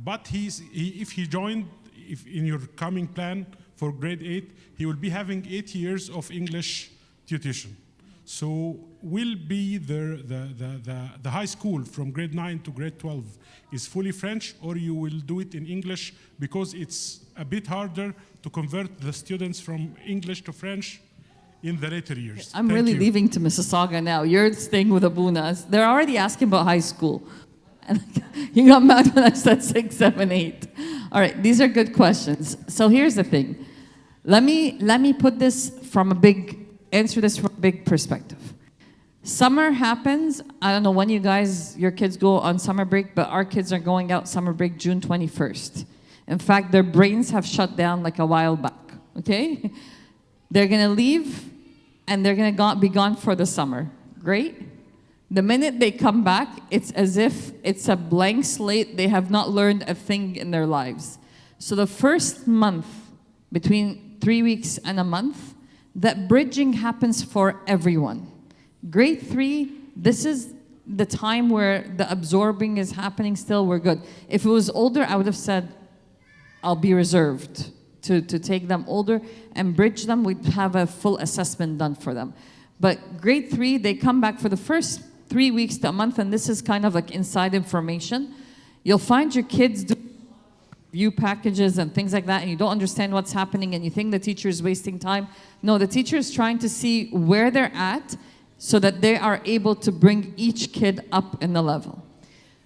Speaker 6: But if he joined, if in your coming plan for grade 8, he will be having 8 years of English tuition. So will be the high school from grade 9 to grade 12 is fully French, or you will do it in English because it's a bit harder to convert the students from English to French in the later years.
Speaker 2: I'm really leaving to Mississauga now. You're staying with Abunas. They're already asking about high school. And you got mad when I said 6, 7, 8. All right, these are good questions. So here's the thing. Let me put this from answer this from a big perspective. Summer happens, I don't know when your kids go on summer break, but our kids are going out summer break June 21st. In fact, their brains have shut down like a while back, okay? They're gonna leave and they're gonna be gone for the summer. Great. The minute they come back, it's as if it's a blank slate. They have not learned a thing in their lives. So the first month, between 3 weeks and a month, that bridging happens for everyone. Grade 3, this is the time where the absorbing is happening still, we're good. If it was older, I would have said, I'll be reserved to take them older and bridge them. We'd have a full assessment done for them. But grade 3, they come back for the first 3 weeks to a month, and this is kind of like inside information. You'll find your kids do view packages and things like that, and you don't understand what's happening, and you think the teacher is wasting time. No, the teacher is trying to see where they're at so that they are able to bring each kid up in the level.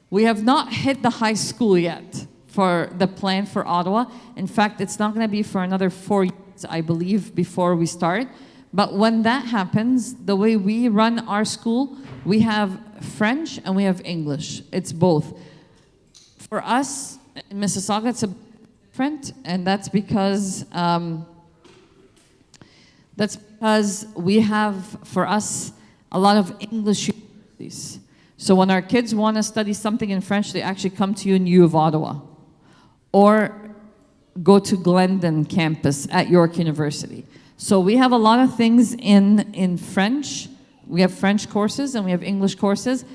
Speaker 2: We have not hit the high school yet for the plan for Ottawa. In fact, it's not going to be for another 4 years, I believe, before we start. But when that happens, the way we run our school, we have French and we have English. It's both. For us, in Mississauga, it's a bit different, and that's because we have, for us, a lot of English universities. So when our kids want to study something in French, they actually come to you in U of Ottawa, or go to Glendon campus at York University. So we have a lot of things in French. We have French courses and we have English courses.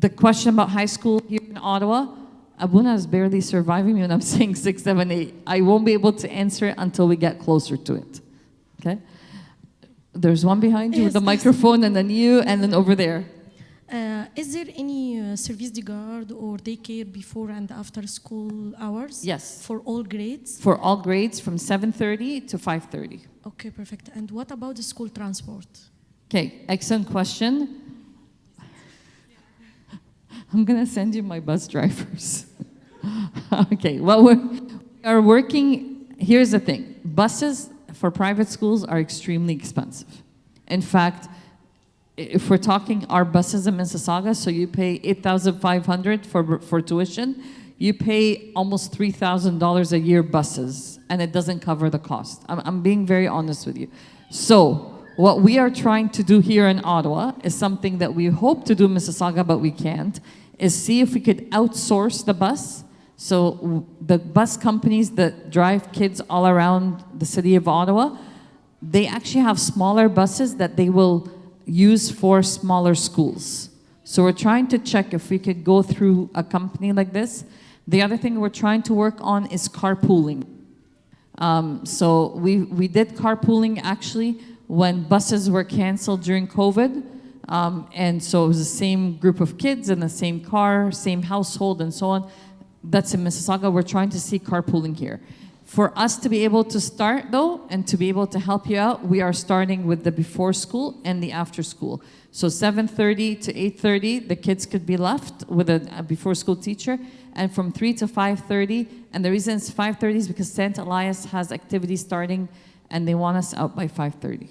Speaker 2: The question about high school here in Ottawa, Abuna is barely surviving me when I'm saying 6, 7, 8. I won't be able to answer it until we get closer to it. Okay? There's one behind you with the microphone, and then you, and then over there.
Speaker 7: Is there any service de garde or daycare before and after school hours?
Speaker 2: Yes.
Speaker 7: For all grades?
Speaker 2: For all grades from 7:30 to 5:30.
Speaker 7: Okay, perfect. And what about the school transport?
Speaker 2: Okay, excellent question. I'm going to send you my bus drivers. Okay, well, we are working. Here's the thing. Buses for private schools are extremely expensive. In fact, if we're talking our buses in Mississauga, so you pay $8,500 for tuition, you pay almost $3,000 a year buses, and it doesn't cover the cost. I'm being very honest with you. So what we are trying to do here in Ottawa is something that we hope to do in Mississauga, but we can't, is see if we could outsource the bus. So the bus companies that drive kids all around the city of Ottawa, they actually have smaller buses that they will use for smaller schools. So we're trying to check if we could go through a company like this. The other thing we're trying to work on is carpooling. So we did carpooling actually when buses were canceled during COVID. And so it was the same group of kids in the same car, same household and so on. That's in Mississauga. We're trying to see carpooling here. For us to be able to start though, and to be able to help you out, we are starting with the before school and the after school. So 7:30 to 8:30, the kids could be left with a before school teacher, and from 3 to 5:30, and the reason it's 5:30 is because St. Elias has activities starting, and they want us out by 5:30,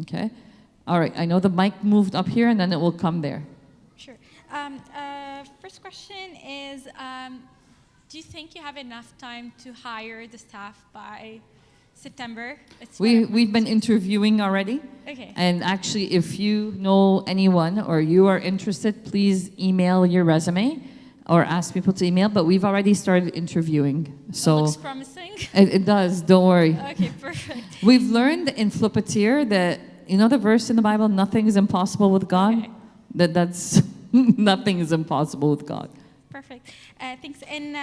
Speaker 2: okay? All right, I know the mic moved up here, and then it will come there.
Speaker 8: Sure. First question is, do you think you have enough time to hire the staff by September?
Speaker 2: We've been interviewing already.
Speaker 8: Okay.
Speaker 2: And actually, if you know anyone or you are interested, please email your resume or ask people to email. But we've already started interviewing. So
Speaker 8: it looks promising.
Speaker 2: It does, don't worry.
Speaker 8: Okay, perfect.
Speaker 2: We've learned in Philopateer that, you know the verse in the Bible, nothing is impossible with God?
Speaker 8: Okay.
Speaker 2: That's nothing is impossible with God.
Speaker 8: Perfect. Thanks. And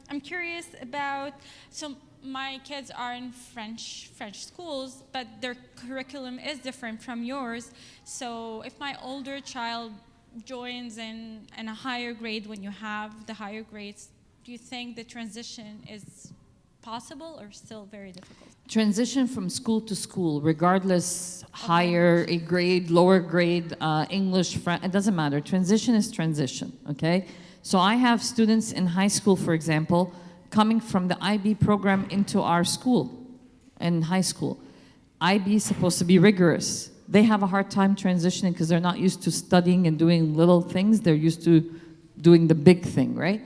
Speaker 8: I'm curious about, so my kids are in French schools, but their curriculum is different from yours. So if my older child joins in a higher grade when you have the higher grades, do you think the transition is possible or still very difficult?
Speaker 2: Transition from school to school, regardless, higher a grade, lower grade, English, French, it doesn't matter. Transition is transition, okay? So I have students in high school, for example, coming from the IB program into our school, in high school. IB is supposed to be rigorous. They have a hard time transitioning because they're not used to studying and doing little things. They're used to doing the big thing, right?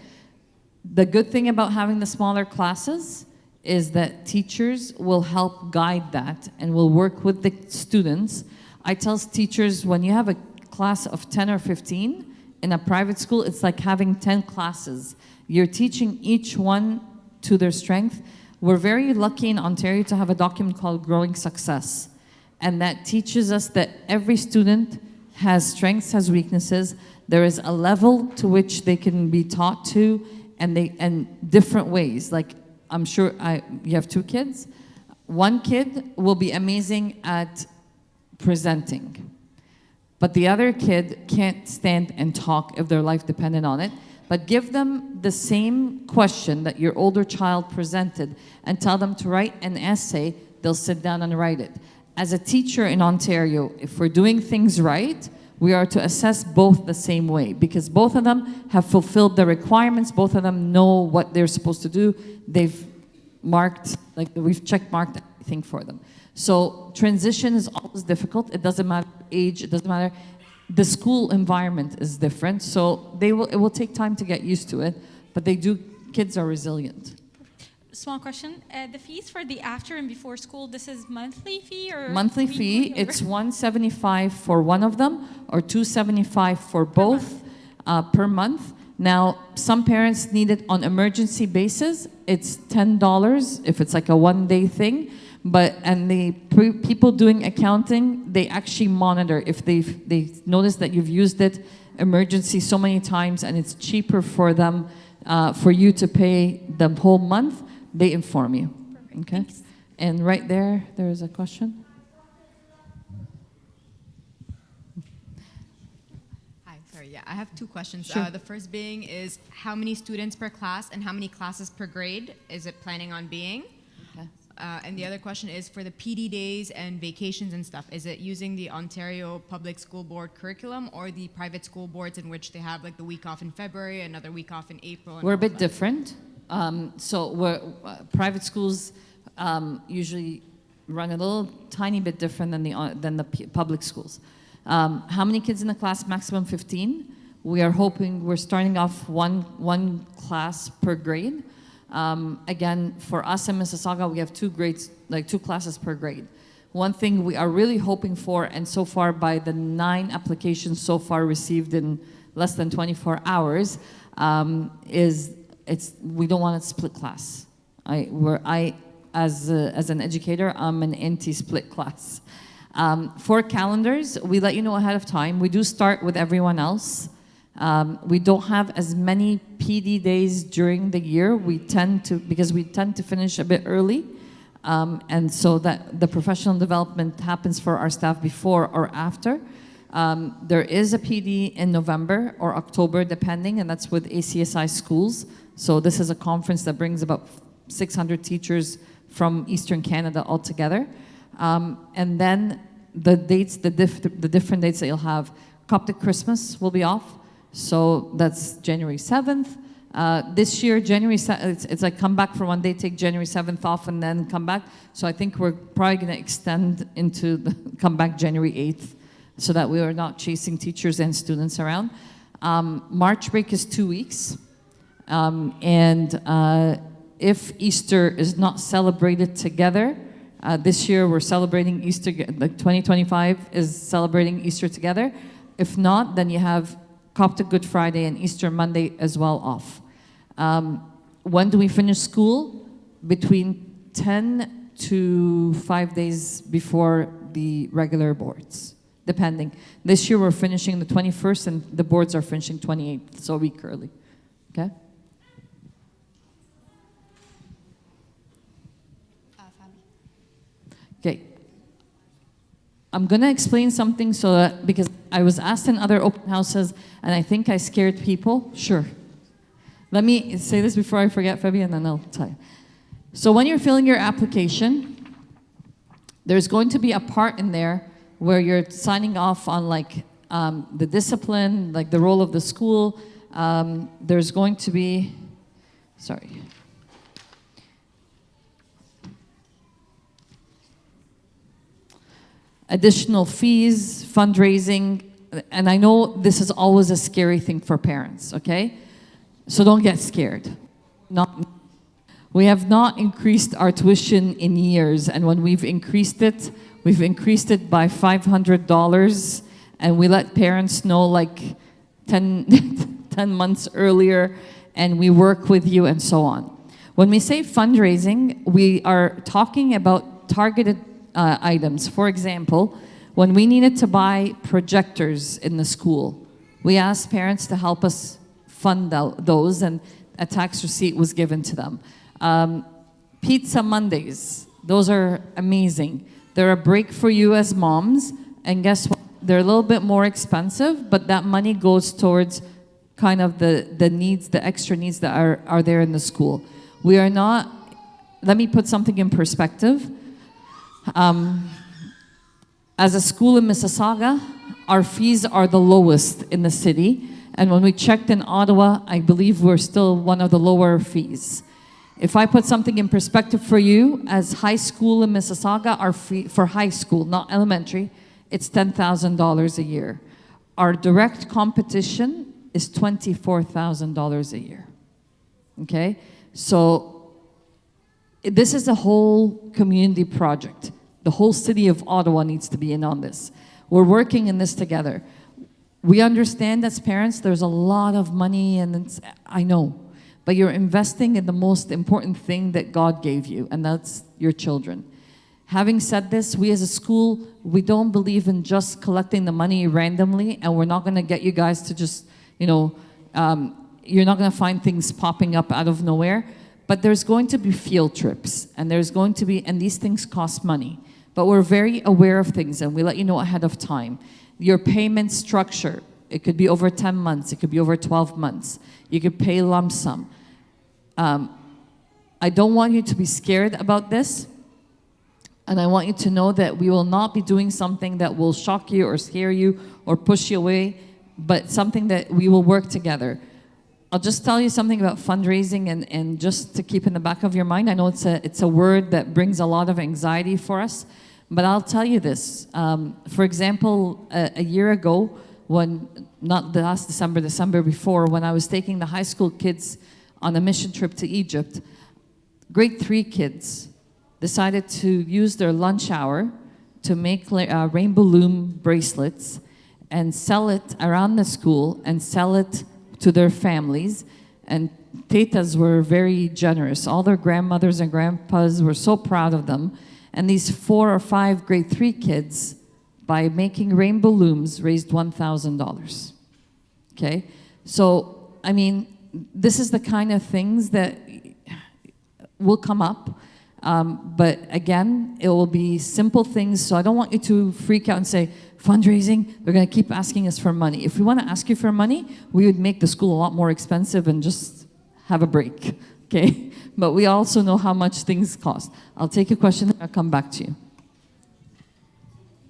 Speaker 2: The good thing about having the smaller classes is that teachers will help guide that and will work with the students. I tell teachers, when you have a class of 10 or 15. In a private school, it's like having 10 classes. You're teaching each one to their strength. We're very lucky in Ontario to have a document called Growing Success. And that teaches us that every student has strengths, has weaknesses. There is a level to which they can be taught to, and different ways. Like, I'm sure you have 2 kids. One kid will be amazing at presenting, but the other kid can't stand and talk if their life depended on it. But give them the same question that your older child presented and tell them to write an essay, they'll sit down and write it. As a teacher in Ontario, if we're doing things right, we are to assess both the same way, because both of them have fulfilled the requirements, both of them know what they're supposed to do. They've marked, like we've check marked everything for them. So transition is always difficult. It doesn't matter age, it doesn't matter. The school environment is different, so it will take time to get used to it, but kids are resilient.
Speaker 8: Small question. The fees for the after and before school, this is monthly fee or
Speaker 2: monthly fee? It's $175 for one of them or $275 for both per month. Now, some parents need it on emergency basis. It's $10 if it's like a one-day thing. And the people doing accounting, they actually monitor if they notice that you've used it emergency so many times and it's cheaper for them for you to pay the whole month. They inform you.
Speaker 8: Perfect.
Speaker 2: Okay.
Speaker 8: Thanks.
Speaker 2: And right there is a question.
Speaker 5: Hi, sorry, yeah, I have 2 questions.
Speaker 2: Sure.
Speaker 5: The first being is how many students per class and how many classes per grade is it planning on being?
Speaker 2: Okay.
Speaker 5: And the other question is for the PD days and vacations and stuff, is it using the Ontario Public School Board curriculum or the private school boards in which they have like the week off in February, another week off in April? And
Speaker 2: We're a
Speaker 5: all
Speaker 2: bit
Speaker 5: that?
Speaker 2: different. Private schools usually run a little tiny bit different than the public schools. How many kids in the class? Maximum 15. We're starting off one class per grade. Again, for us in Mississauga, we have 2 grades, like 2 classes per grade. One thing we are really hoping for, and so far by the 9 applications so far received in less than 24 hours, is we don't want to split class. As an educator, I'm an anti-split class. For calendars, we let you know ahead of time. We do start with everyone else. We don't have as many PD days during the year. Because we tend to finish a bit early. And so that the professional development happens for our staff before or after. There is a PD in November or October, depending, and that's with ACSI schools. So this is a conference that brings about 600 teachers from Eastern Canada all together. And then the different dates that you'll have. Coptic Christmas will be off. So that's January 7th. This year, January 7th, it's like come back for one day, take January 7th off, and then come back. So I think we're probably going to extend into come back January 8th so that we are not chasing teachers and students around. March break is 2 weeks. If Easter is not celebrated together, this year we're celebrating Easter, like 2025 is celebrating Easter together. If not, then you have Coptic Good Friday and Easter Monday as well off. When do we finish school? Between 10 to 5 days before the regular boards, depending. This year we're finishing the 21st and the boards are finishing 28th, so a week early. Okay? Okay. I'm going to explain something because I was asked in other open houses and I think I scared people. Sure. Let me say this before I forget, Fabi, and then I'll tell you. So when you're filling your application, there's going to be a part in there where you're signing off on like the discipline, like the role of the school. There's going to be, sorry. Additional fees, fundraising, and I know this is always a scary thing for parents, okay? So don't get scared. We have not increased our tuition in years, and when we've increased it by $500, And we let parents know like 10, 10 months earlier, and we work with you and so on. When we say fundraising, we are talking about targeted items. For example, when we needed to buy projectors in the school, we asked parents to help us fund those, and a tax receipt was given to them. Pizza Mondays, those are amazing. They're a break for you as moms, and guess what? They're a little bit more expensive, but that money goes towards kind of the needs, the extra needs that are there in the school. We are not, let me put something in perspective. As a school in Mississauga, our fees are the lowest in the city. And when we checked in Ottawa, I believe we're still one of the lower fees. If I put something in perspective for you, as high school in Mississauga, our fee for high school, not elementary, it's $10,000 a year. Our direct competition is $24,000 a year. Okay? So this is a whole community project. The whole city of Ottawa needs to be in on this. We're working in this together. We understand as parents there's a lot of money, and I know, but you're investing in the most important thing that God gave you, and that's your children. Having said this, we as a school, we don't believe in just collecting the money randomly, and we're not going to get you guys to just, you're not going to find things popping up out of nowhere, but there's going to be field trips, and and these things cost money. But we're very aware of things, and we let you know ahead of time. Your payment structure, it could be over 10 months, it could be over 12 months. You could pay lump sum. I don't want you to be scared about this, and I want you to know that we will not be doing something that will shock you or scare you or push you away, but something that we will work together. I'll just tell you something about fundraising, and just to keep in the back of your mind. I know it's a word that brings a lot of anxiety for us, but I'll tell you this. For example, a year ago, not the last December before, when I was taking the high school kids on a mission trip to Egypt, grade 3 kids decided to use their lunch hour to make rainbow loom bracelets and sell it around the school and sell it to their families. And tetas were very generous. All their grandmothers and grandpas were so proud of them. And these 4 or 5 grade 3 kids, by making rainbow looms, raised $1,000. Okay? So, I mean, this is the kind of things that will come up. But again, it will be simple things. So I don't want you to freak out and say, fundraising, they're going to keep asking us for money. If we want to ask you for money, we would make the school a lot more expensive and just have a break. Okay? But we also know how much things cost. I'll take a question and I'll come back to you.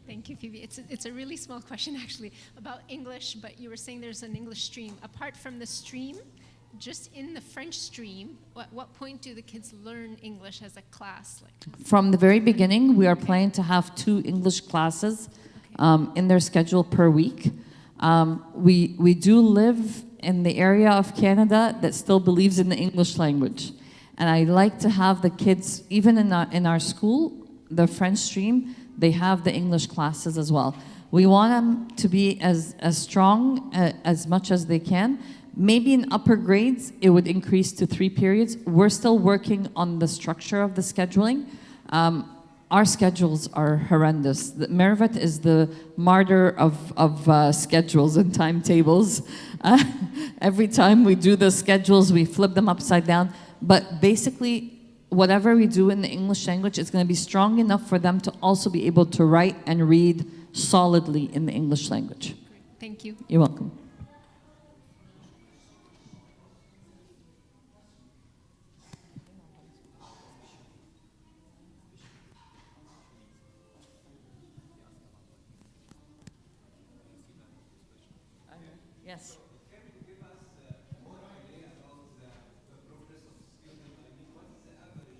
Speaker 9: Thank you, Phoebe. It's a really small question, actually, about English, but you were saying there's an English stream. Apart from the stream, just in the French stream, at what point do the kids learn English as a class?
Speaker 2: From the very beginning, we are planning to have 2 English classes in their schedule per week. We do live in the area of Canada that still believes in the English language. And I like to have the kids, even in our school, the French stream, they have the English classes as well. We want them to be as strong as much as they can. Maybe in upper grades, it would increase to 3 periods. We're still working on the structure of the scheduling. Our schedules are horrendous. Mervet is the martyr of schedules and timetables. Every time we do the schedules, we flip them upside down. But basically, whatever we do in the English language is going to be strong enough for them to also be able to write and read solidly in the English language.
Speaker 9: Thank you.
Speaker 2: You're welcome. Yes.
Speaker 10: Can you give us more idea about the progress of students? I mean, what is the average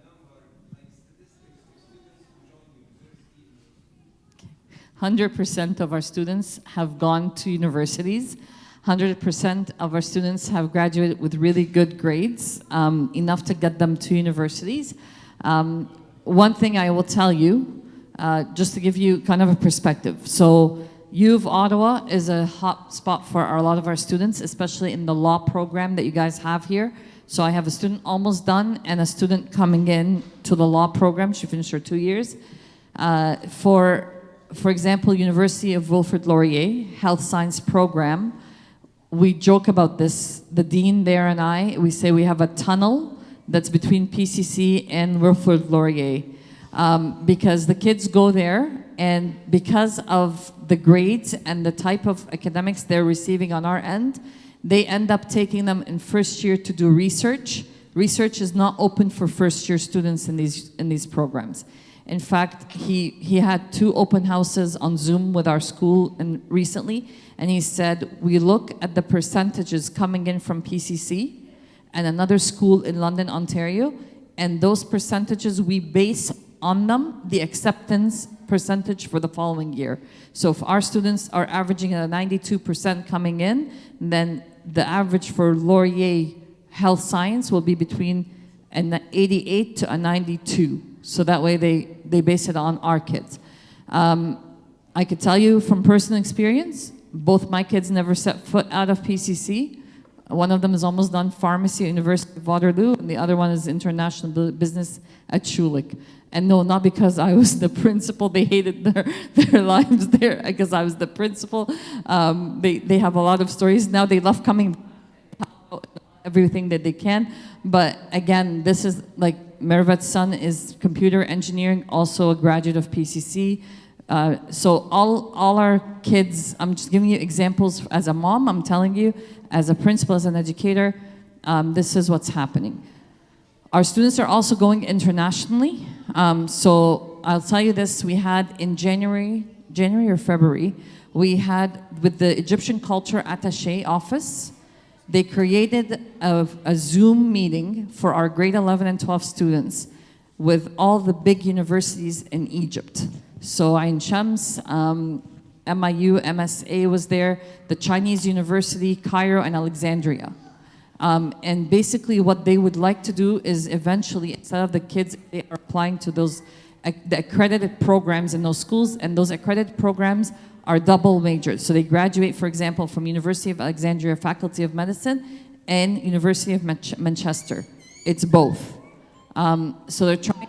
Speaker 10: number, like statistics of students who join university?
Speaker 2: 100% of our students have gone to universities. 100% of our students have graduated with really good grades, enough to get them to universities. One thing I will tell you, just to give you kind of a perspective. So U of Ottawa is a hot spot for a lot of our students, especially in the law program that you guys have here. So I have a student almost done and a student coming in to the law program. She finished her 2 years. For example, University of Wilfrid Laurier Health Science Program, we joke about this, the dean there and I, we say we have a tunnel that's between PCC and Wilfrid Laurier. Because the kids go there, and because of the grades and the type of academics they're receiving on our end, they end up taking them in first year to do research. Research is not open for first year students in these programs. In fact, he had 2 open houses on Zoom with our school recently, and he said, we look at the percentages coming in from PCC and another school in London, Ontario, and those percentages we base on them the acceptance percentage for the following year. So if our students are averaging at a 92% coming in, then the average for Laurier Health Science will be between an 88 to a 92. So that way they base it on our kids. I could tell you from personal experience, both my kids never set foot out of PCC. One of them is almost done pharmacy at University of Waterloo, and the other one is international business at Schulich. And no, not because I was the principal. They hated their lives there because I was the principal. They have a lot of stories. Now they love coming everything that they can. But again, this is like Mervet's son is computer engineering, also a graduate of PCC. So all our kids, I'm just giving you examples as a mom, I'm telling you, as a principal, as an educator, this is what's happening. Our students are also going internationally. So I'll tell you this, we had in January or February, we had with the Egyptian Culture Attaché Office, they created a Zoom meeting for our grade 11 and 12 students with all the big universities in Egypt. So Ain Shams, MIU, MSA was there, the Chinese University, Cairo, and Alexandria. And basically what they would like to do is eventually, instead of the kids, they are applying to those the accredited programs in those schools, and those accredited programs are double majors. So they graduate, for example, from University of Alexandria Faculty of Medicine and University of Manchester. It's both. So they're trying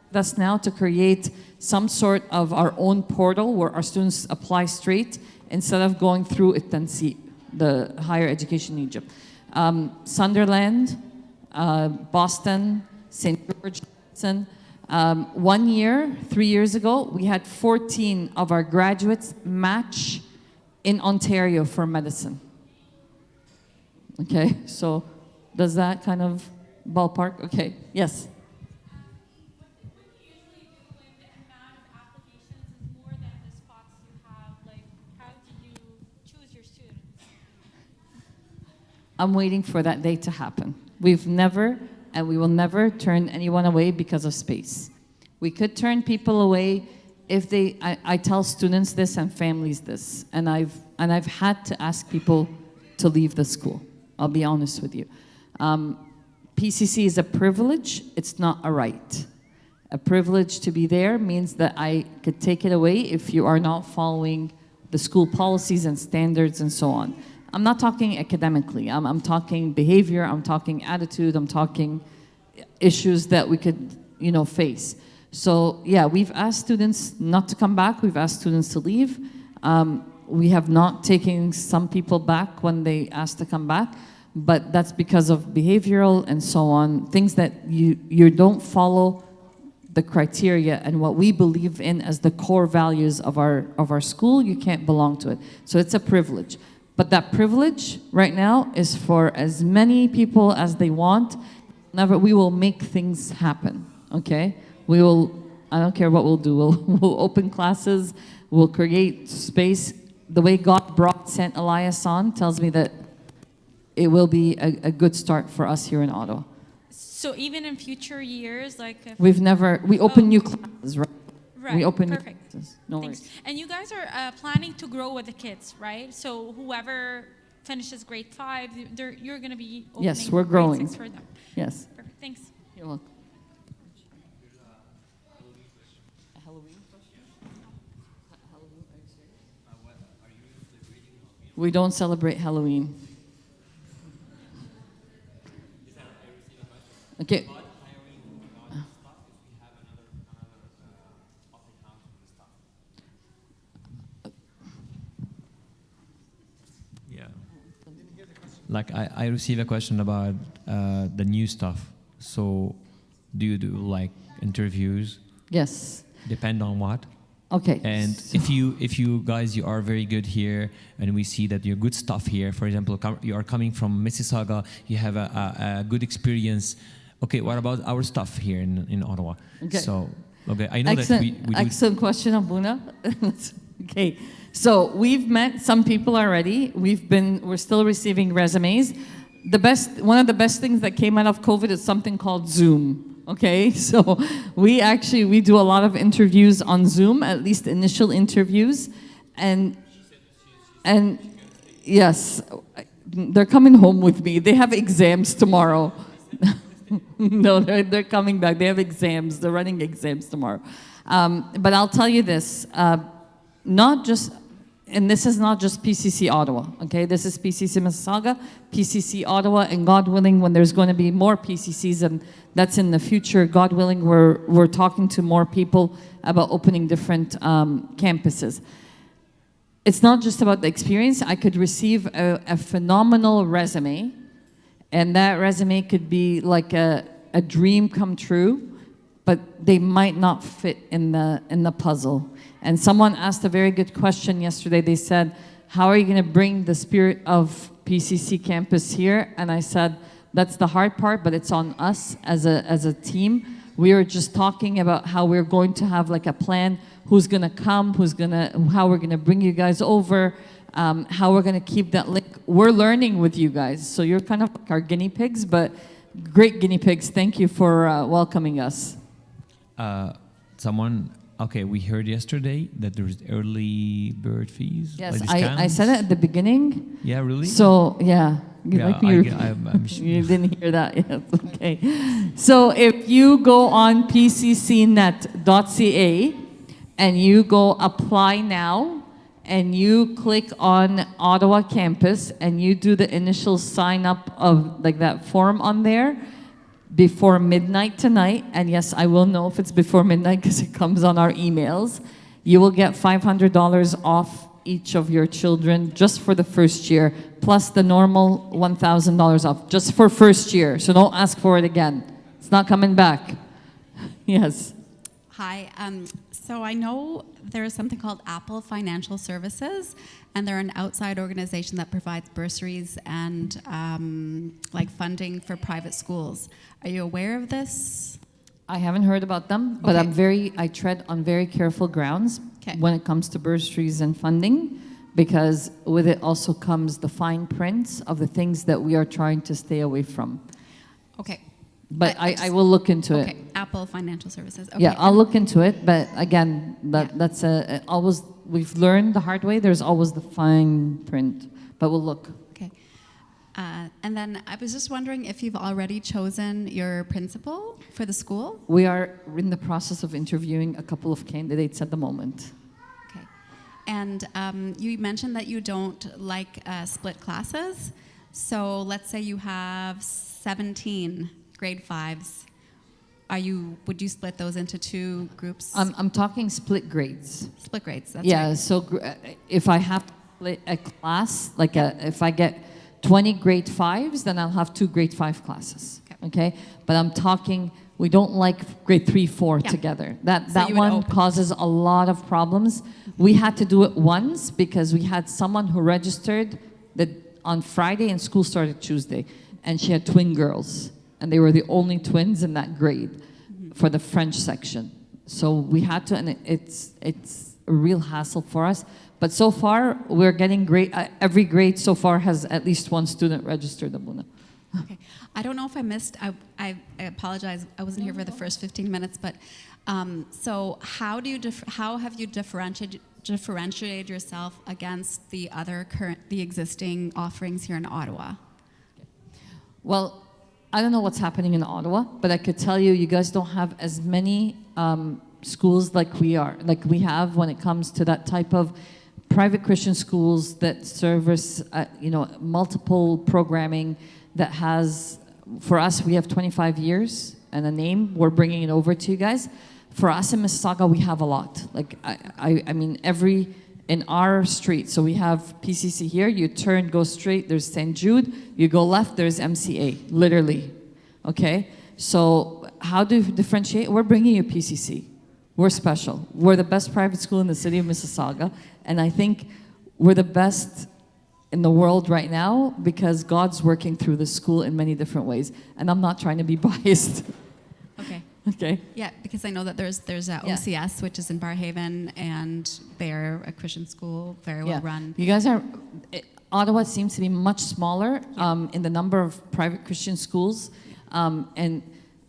Speaker 2: with us now to create some sort of our own portal where our students apply straight instead of going through Tansi, the higher education in Egypt. Sunderland, Boston, St. George, 1 year, 3 years ago, we had 14 of our graduates match in Ontario for medicine. Okay, so does that kind of ballpark? Okay, yes. I'm waiting for that day to happen. We've never, and we will never turn anyone away because of space. We could turn people away if they, I tell students this and families this, and I've had to ask people to leave the school. I'll be honest with you. PCC is a privilege, it's not a right. A privilege to be there means that I could take it away if you are not following the school policies and standards and so on. I'm not talking academically, I'm talking behavior, I'm talking attitude, I'm talking issues that we could, face. So yeah, we've asked students not to come back, we've asked students to leave. We have not taken some people back when they asked to come back, but that's because of behavioral and so on, things that you don't follow the criteria and what we believe in as the core values of our school, you can't belong to it. So it's a privilege. But that privilege right now is for as many people as they want. We will make things happen, okay? We will, I don't care what we'll do. We'll open classes, we'll create space. The way God brought St. Elias on tells me that it will be a good start for us here in Ottawa.
Speaker 8: So even in future years, like...
Speaker 2: We open new classes, right?
Speaker 8: Right,
Speaker 2: we open
Speaker 8: perfect.
Speaker 2: No
Speaker 8: Thanks.
Speaker 2: worries.
Speaker 8: And you guys are planning to grow with the kids, right? So whoever finishes grade 5, you're going to be opening
Speaker 2: Yes, we're growing.
Speaker 8: grade 6 for them.
Speaker 2: Yes.
Speaker 8: Perfect. Thanks.
Speaker 2: You're welcome. A Halloween question? Halloween, are you serious? We don't celebrate Halloween. Okay.
Speaker 11: Yeah. Like I receive a question about the new stuff. So do you do like interviews?
Speaker 2: Yes.
Speaker 11: Depend on what?
Speaker 2: Okay.
Speaker 11: And if you guys, you are very good here, and we see that you're good stuff here. For example, you are coming from Mississauga, you have a good experience. Okay, what about our stuff here in Ottawa?
Speaker 2: Okay.
Speaker 11: So, okay, I know
Speaker 2: excellent,
Speaker 11: that we do.
Speaker 2: excellent question, Abuna. Okay, so we've met some people already. We're still receiving resumes. One of the best things that came out of COVID is something called Zoom. Okay, so we do a lot of interviews on Zoom, at least initial interviews, and yes, they're coming home with me. They have exams tomorrow. No, they're coming back. They have exams. They're running exams tomorrow. But I'll tell you this, and this is not just PCC Ottawa, okay? This is PCC Mississauga, PCC Ottawa, and God willing, when there's going to be more PCCs, and that's in the future, God willing, we're talking to more people about opening different campuses. It's not just about the experience. I could receive a phenomenal resume, and that resume could be like a dream come true, but they might not fit in the puzzle. And someone asked a very good question yesterday. They said, how are you going to bring the spirit of PCC campus here? And I said, that's the hard part, but it's on us as a team. We were just talking about how we're going to have like a plan, who's going to come, how we're going to bring you guys over, how we're going to keep that link. We're learning with you guys. So you're kind of like our guinea pigs, but great guinea pigs. Thank you for welcoming us.
Speaker 11: Okay, we heard yesterday that there's early bird fees.
Speaker 2: Yes,
Speaker 11: like
Speaker 2: I said it at the beginning.
Speaker 11: Yeah, really?
Speaker 2: So, yeah.
Speaker 11: I'm
Speaker 2: You didn't hear that yet. Okay. So if you go on pccnet.ca and you go apply now and you click on Ottawa campus and you do the initial sign up of like that form on there, before midnight tonight, and yes, I will know if it's before midnight because it comes on our emails, you will get $500 off each of your children just for the first year, plus the normal $1,000 off, just for first year. So don't ask for it again. It's not coming back. Yes.
Speaker 12: Hi. So I know there is something called Apple Financial Services, and they're an outside organization that provides bursaries and like funding for private schools. Are you aware of this?
Speaker 2: I haven't heard about them, but I tread on very careful grounds when it comes to bursaries and funding, because with it also comes the fine prints of the things that we are trying to stay away from.
Speaker 12: Okay.
Speaker 2: But I will look into it.
Speaker 12: Okay, Apple Financial Services. Okay.
Speaker 2: Yeah, I'll look into it. But again, that's always, we've learned the hard way. There's always the fine print, but we'll look.
Speaker 12: Okay. And then I was just wondering if you've already chosen your principal for the school?
Speaker 2: We are in the process of interviewing a couple of candidates at the moment.
Speaker 12: Okay. And you mentioned that you don't like split classes. So let's say you have 17 grade 5s. Would you split those into two groups?
Speaker 2: I'm talking split grades.
Speaker 12: Split grades, that's right.
Speaker 2: So if I have to split a class, like if I get 20 grade 5s, then I'll have 2 grade 5 classes. Okay? But I'm talking, we don't like grade 3, 4 together. That one causes a lot of problems. We had to do it once because we had someone who registered on Friday and school started Tuesday, and she had twin girls. And they were the only twins in that grade for the French section. So we had to, and it's a real hassle for us. But so far, we're getting great. Every grade so far has at least one student registered, Abuna.
Speaker 12: Okay. I don't know if I missed, I apologize, I wasn't here for the first 15 minutes, but so how have you differentiated yourself against the existing offerings here in Ottawa?
Speaker 2: Well, I don't know what's happening in Ottawa, but I could tell you guys don't have as many schools like we have when it comes to that type of private Christian schools that service, multiple programming that has, for us, we have 25 years and a name. We're bringing it over to you guys. For us in Mississauga, we have a lot. Like, I mean, in our street, so we have PCC here, you turn, go straight, there's St. Jude, you go left, there's MCA, literally, okay? So how do you differentiate? We're bringing you PCC. We're special. We're the best private school in the city of Mississauga, and I think we're the best in the world right now because God's working through the school in many different ways, and I'm not trying to be biased.
Speaker 12: Okay.
Speaker 2: Okay.
Speaker 12: Yeah, because I know that there's OCS, which is in Barrhaven, and they're a Christian school, very well run.
Speaker 2: You guys are, Ottawa seems to be much smaller in the number of private Christian schools. And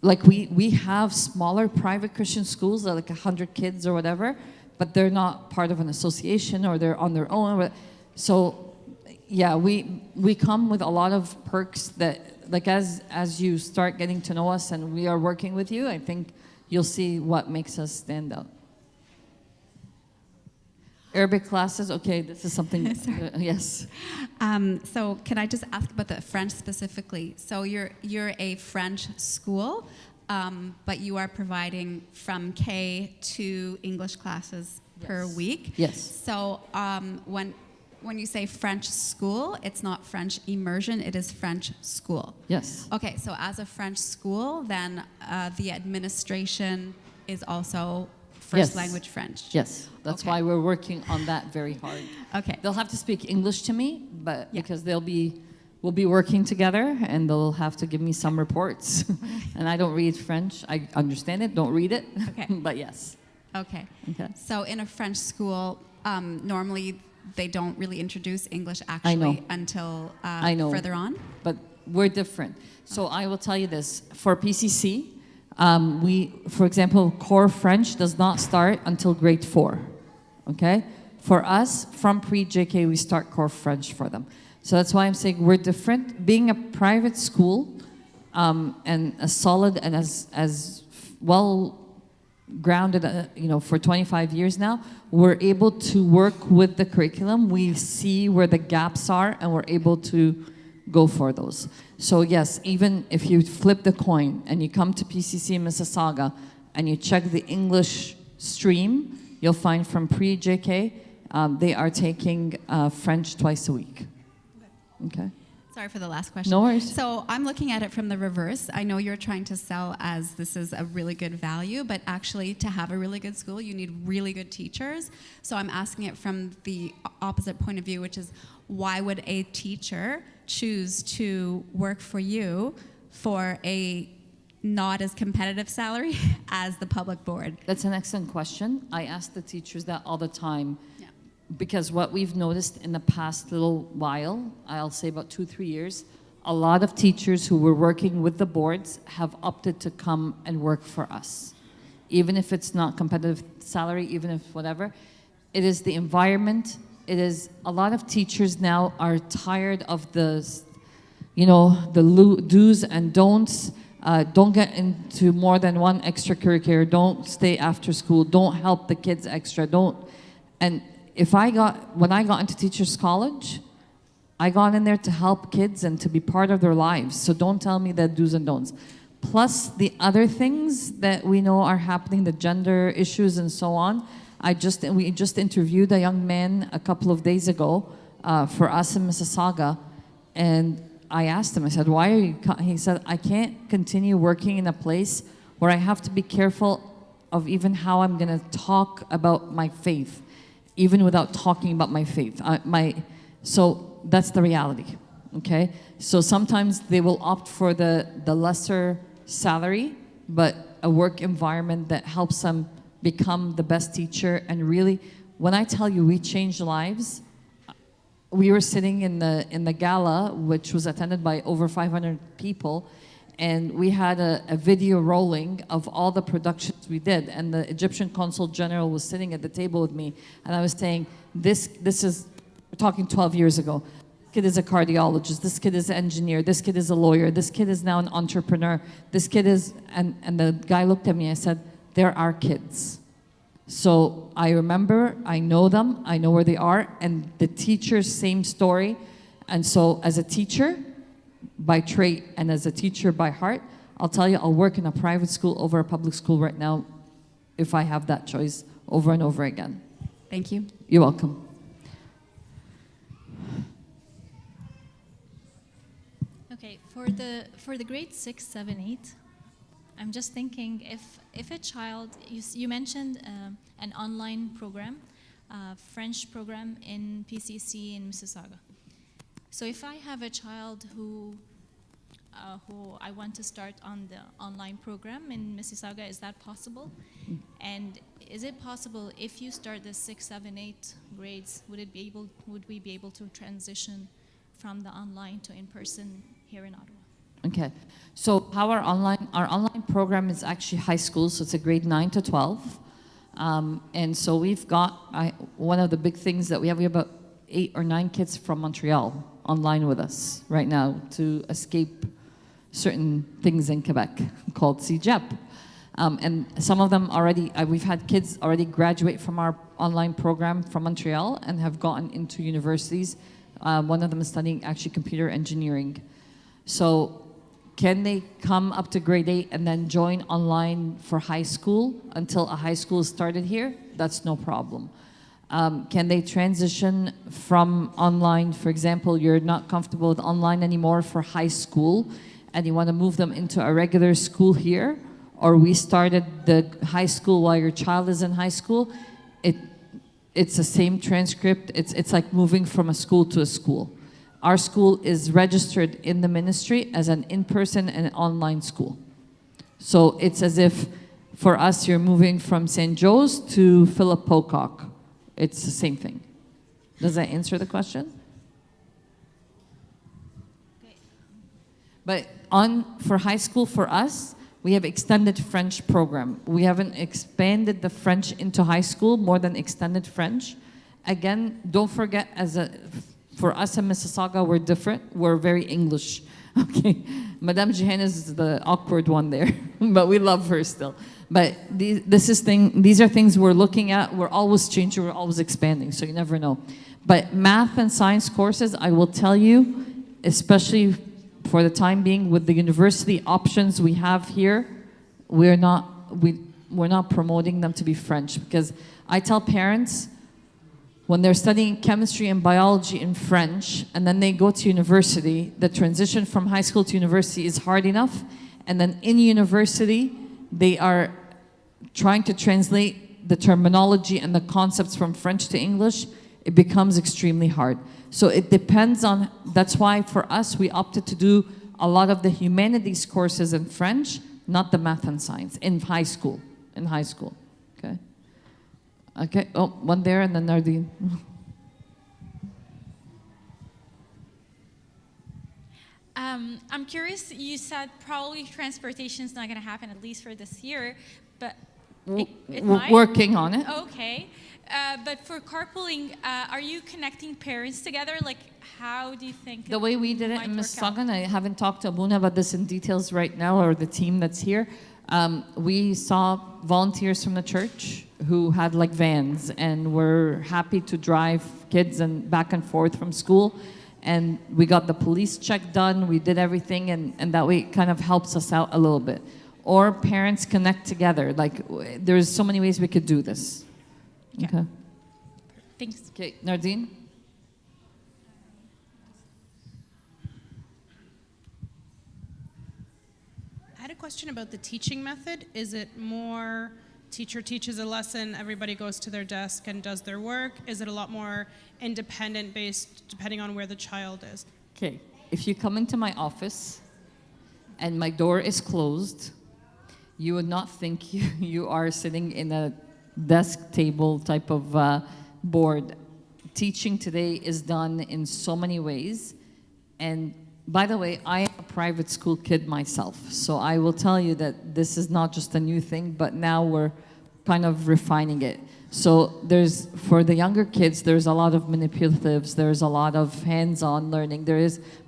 Speaker 2: like we have smaller private Christian schools, like 100 kids or whatever, but they're not part of an association or they're on their own. So yeah, we come with a lot of perks that, like as you start getting to know us and we are working with you, I think you'll see what makes us stand out. Arabic classes, okay, this is something, yes.
Speaker 12: So can I just ask about the French specifically? So you're a French school, but you are providing from K to English classes per week.
Speaker 2: Yes.
Speaker 12: So when you say French school, it's not French immersion, it is French school.
Speaker 2: Yes.
Speaker 12: Okay, so as a French school, then the administration is also first language French.
Speaker 2: Yes, that's why we're working on that very hard.
Speaker 12: Okay.
Speaker 2: They'll have to speak English to me, but because we'll be working together and they'll have to give me some reports. And I don't read French. I understand it, don't read it.
Speaker 12: Okay.
Speaker 2: But yes.
Speaker 12: Okay.
Speaker 2: Okay.
Speaker 12: So in a French school, normally they don't really introduce English actually until further on?
Speaker 2: But we're different. So I will tell you this. For PCC, for example, core French does not start until grade 4, okay? For us, from pre-JK, we start core French for them. So that's why I'm saying we're different. Being a private school and as solid and as well grounded, for 25 years now, we're able to work with the curriculum. We see where the gaps are and we're able to go for those. So yes, even if you flip the coin and you come to PCC Mississauga and you check the English stream, you'll find from pre-JK, they are taking French twice a week. Okay.
Speaker 12: Sorry for the last question.
Speaker 2: No worries.
Speaker 12: So I'm looking at it from the reverse. I know you're trying to sell as this is a really good value, but actually to have a really good school, you need really good teachers. So I'm asking it from the opposite point of view, which is why would a teacher choose to work for you for a not as competitive salary as the public board?
Speaker 2: That's an excellent question. I ask the teachers that all the time. Because what we've noticed in the past little while, I'll say about 2-3 years, a lot of teachers who were working with the boards have opted to come and work for us. Even if it's not competitive salary, even if whatever, it is the environment. It is a lot of teachers now are tired of the do's and don'ts. Don't get into more than one extracurricular. Don't stay after school. Don't help the kids extra. And when I got into Teachers College, I got in there to help kids and to be part of their lives. So don't tell me that do's and don'ts. Plus the other things that we know are happening, the gender issues and so on. We just interviewed a young man a couple of days ago for us in Mississauga, and I asked him, I said, why are you, he said, I can't continue working in a place where I have to be careful of even how I'm gonna talk about my faith, even without talking about my faith. So that's the reality, okay? So sometimes they will opt for the lesser salary, but a work environment that helps them become the best teacher. And really, when I tell you we changed lives, we were sitting in the gala, which was attended by over 500 people, and we had a video rolling of all the productions we did, and the Egyptian Consul General was sitting at the table with me, and I was saying, this is, we're talking 12 years ago, this kid is a cardiologist, this kid is an engineer, this kid is a lawyer, this kid is now an entrepreneur, this kid is, and the guy looked at me, I said, they're our kids. So I remember, I know them, I know where they are, and the teachers, same story. And so as a teacher by trait and as a teacher by heart, I'll tell you, I'll work in a private school over a public school right now if I have that choice over and over again.
Speaker 12: Thank you.
Speaker 2: You're welcome.
Speaker 13: Okay, for the grade 6, 7, 8, I'm just thinking if a child, you mentioned an online program, French program in PCC in Mississauga. So if I have a child who I want to start on the online program in Mississauga, is that possible? And is it possible if you start the 6, 7, 8 grades, would we be able to transition from the online to in-person here in Ottawa?
Speaker 2: Okay, so our online program is actually high school, so it's a grade 9 to 12. And so we've got, one of the big things that we have about 8 or 9 kids from Montreal online with us right now to escape certain things in Quebec called CEGEP. And some of them already, we've had kids already graduate from our online program from Montreal and have gotten into universities. One of them is studying actually computer engineering. So can they come up to grade 8 and then join online for high school until a high school is started here? That's no problem. Can they transition from online, for example, you're not comfortable with online anymore for high school and you want to move them into a regular school here, or we started the high school while your child is in high school, it's the same transcript. It's like moving from a school to a school. Our school is registered in the ministry as an in-person and online school. So it's as if, for us, you're moving from St. Joe's to Philopateer. It's the same thing. Does that answer the question?
Speaker 13: Okay.
Speaker 2: But for high school, for us, we have extended French program. We haven't expanded the French into high school more than extended French. Again, don't forget, for us in Mississauga, we're different. We're very English. Okay, Madame Jihan is the awkward one there, but we love her still. But these are things we're looking at. We're always changing, we're always expanding, so you never know. But math and science courses, I will tell you, especially for the time being with the university options we have here, we're not promoting them to be French, because I tell parents, when they're studying chemistry and biology in French, and then they go to university, the transition from high school to university is hard enough, and then in university, they are trying to translate the terminology and the concepts from French to English, it becomes extremely hard. So it depends on, that's why for us, we opted to do a lot of the humanities courses in French, not the math and science, in high school, okay? Okay, oh, one there and then Nardine.
Speaker 8: I'm curious, you said probably transportation is not going to happen, at least for this year, but it might.
Speaker 2: Working on it.
Speaker 8: Okay, but for carpooling, are you connecting parents together? Like, how do you think
Speaker 2: the way we did it in Mississauga, and I haven't talked to Abuna about this in details right now, or the team that's here, we saw volunteers from the church who had like vans and were happy to drive kids and back and forth from school. And we got the police check done, we did everything, and that way it kind of helps us out a little bit. Or parents connect together. Like, there's so many ways we could do this.
Speaker 8: Yeah.
Speaker 2: Okay.
Speaker 8: Thanks.
Speaker 2: Okay, Nardine?
Speaker 14: I had a question about the teaching method. Is it more teacher teaches a lesson, everybody goes to their desk and does their work? Is it a lot more independent based depending on where the child is?
Speaker 2: Okay, if you come into my office and my door is closed, you would not think you are sitting in a desk table type of board. Teaching today is done in so many ways. And by the way, I am a private school kid myself, so I will tell you that this is not just a new thing, but now we're kind of refining it. So for the younger kids, there's a lot of manipulatives, there's a lot of hands-on learning,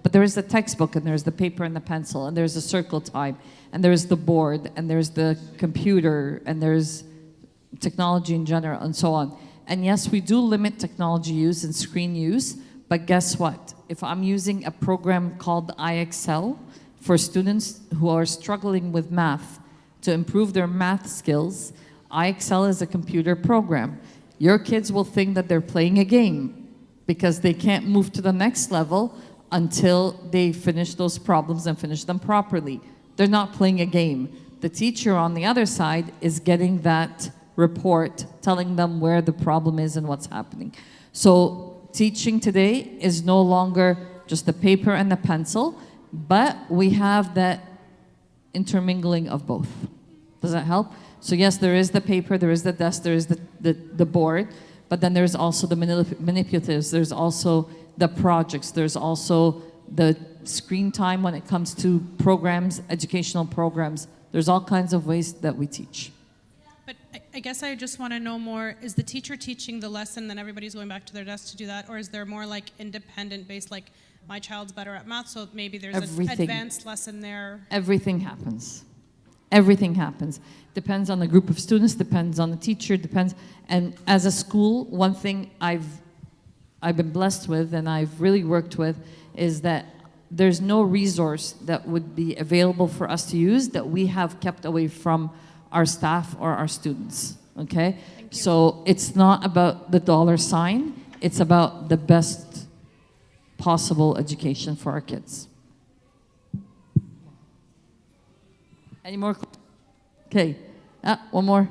Speaker 2: but there is the textbook, and there's the paper and the pencil, and there's the circle time, and there's the board, and there's the computer, and there's technology in general, and so on. And yes, we do limit technology use and screen use, but guess what? If I'm using a program called iExcel for students who are struggling with math to improve their math skills, iExcel is a computer program. Your kids will think that they're playing a game because they can't move to the next level until they finish those problems and finish them properly. They're not playing a game. The teacher on the other side is getting that report telling them where the problem is and what's happening. So teaching today is no longer just the paper and the pencil, but we have that intermingling of both. Does that help? So yes, there is the paper, there is the desk, there is the board, but then there's also the manipulatives, there's also the projects, there's also the screen time when it comes to programs, educational programs. There's all kinds of ways that we teach.
Speaker 14: But I guess I just want to know more, is the teacher teaching the lesson, then everybody's going back to their desk to do that, or is there more like independent based, like my child's better at math, so maybe there's an advanced lesson there?
Speaker 2: Everything happens. Everything happens. Depends on the group of students, depends on the teacher, depends. And as a school, one thing I've been blessed with and I've really worked with is that there's no resource that would be available for us to use that we have kept away from our staff or our students, okay? So it's not about the dollar sign, it's about the best possible education for our kids. Any more? Okay, one more.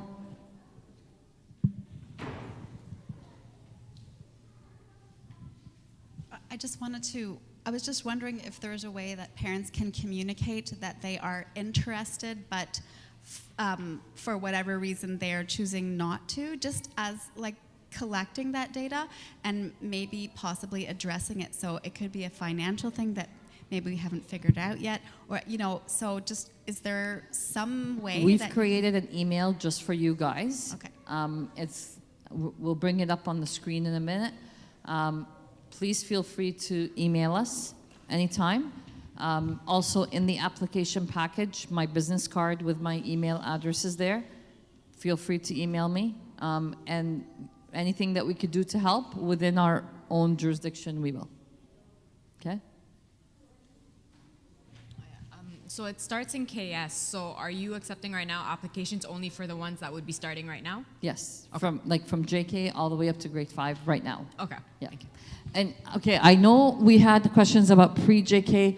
Speaker 12: I was just wondering if there's a way that parents can communicate that they are interested, but for whatever reason they are choosing not to, just as like collecting that data and maybe possibly addressing it. So it could be a financial thing that maybe we haven't figured out yet, or so just, is there some way
Speaker 2: We've created an email just for you guys.
Speaker 12: Okay.
Speaker 2: We'll bring it up on the screen in a minute. Please feel free to email us anytime. Also in the application package, my business card with my email address is there. Feel free to email me. And anything that we could do to help within our own jurisdiction, we will. Okay?
Speaker 5: So it starts in KS. So are you accepting right now applications only for the ones that would be starting right now?
Speaker 2: Yes, okay. from JK all the way up to grade 5 right now.
Speaker 5: Okay.
Speaker 2: Yeah. And okay, I know we had questions about pre-JK.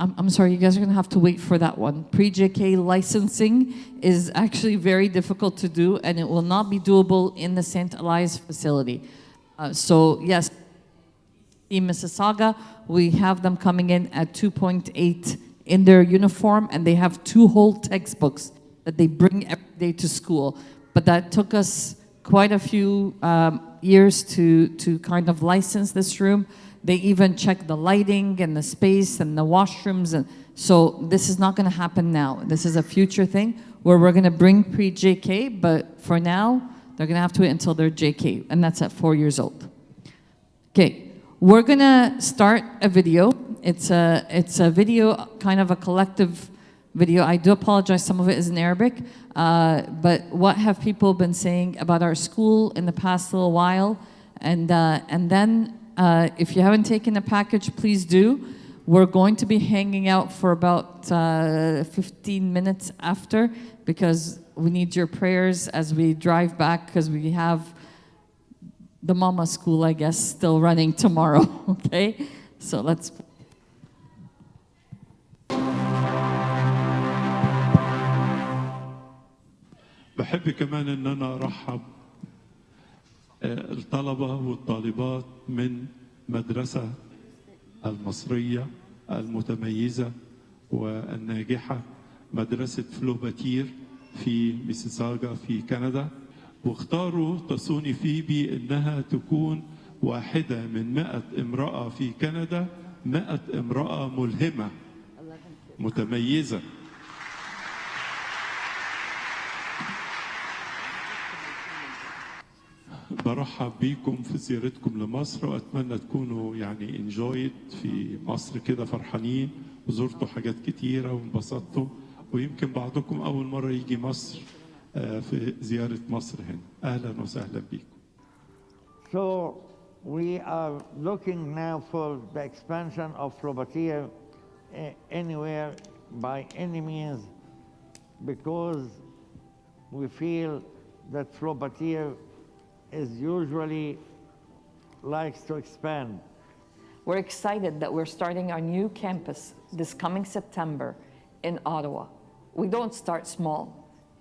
Speaker 2: I'm sorry, you guys are gonna have to wait for that one. Pre-JK licensing is actually very difficult to do, and it will not be doable in the St. Elias facility. So yes, in Mississauga, we have them coming in at 2.8 in their uniform, and they have 2 whole textbooks that they bring every day to school. But that took us quite a few years to kind of license this room. They even check the lighting and the space and the washrooms. And so this is not going to happen now. This is a future thing where we're going to bring pre-JK, but for now, they're going to have to wait until they're JK, and that's at 4 years old. Okay, we're going to start a video. It's a video, kind of a collective video. I do apologize, some of it is in Arabic, but what have people been saying about our school in the past little while? And then, if you haven't taken a package, please do. We're going to be hanging out for about 15 minutes after, because we need your prayers as we drive back, because we have the mama school, I guess, still running tomorrow, okay? So let's...
Speaker 15: بحب كمان ان انا ارحب الطلبة والطالبات من مدرسة المصرية المتميزة والناجحة، مدرسة فلوباتير في ميسيساغا في كندا، واختاروا تصوني فيبي انها تكون واحدة من 100 امرأة في كندا، 100 امرأة ملهمة متميزة. برحب بيكم في زيارتكم لمصر، واتمنى تكونوا يعني انجويد في مصر كده، فرحانين وزرتوا حاجات كتيره وانبسطتوا، ويمكن بعضكم اول مره يجي مصر في زيارة مصر هنا. أهلا وسهلا بيكم.
Speaker 16: So we are looking now for the expansion of Philopateer anywhere by any means, because we feel that Philopateer is usually likes to expand.
Speaker 2: We're excited that we're starting our new campus this coming September in Ottawa. We don't start small.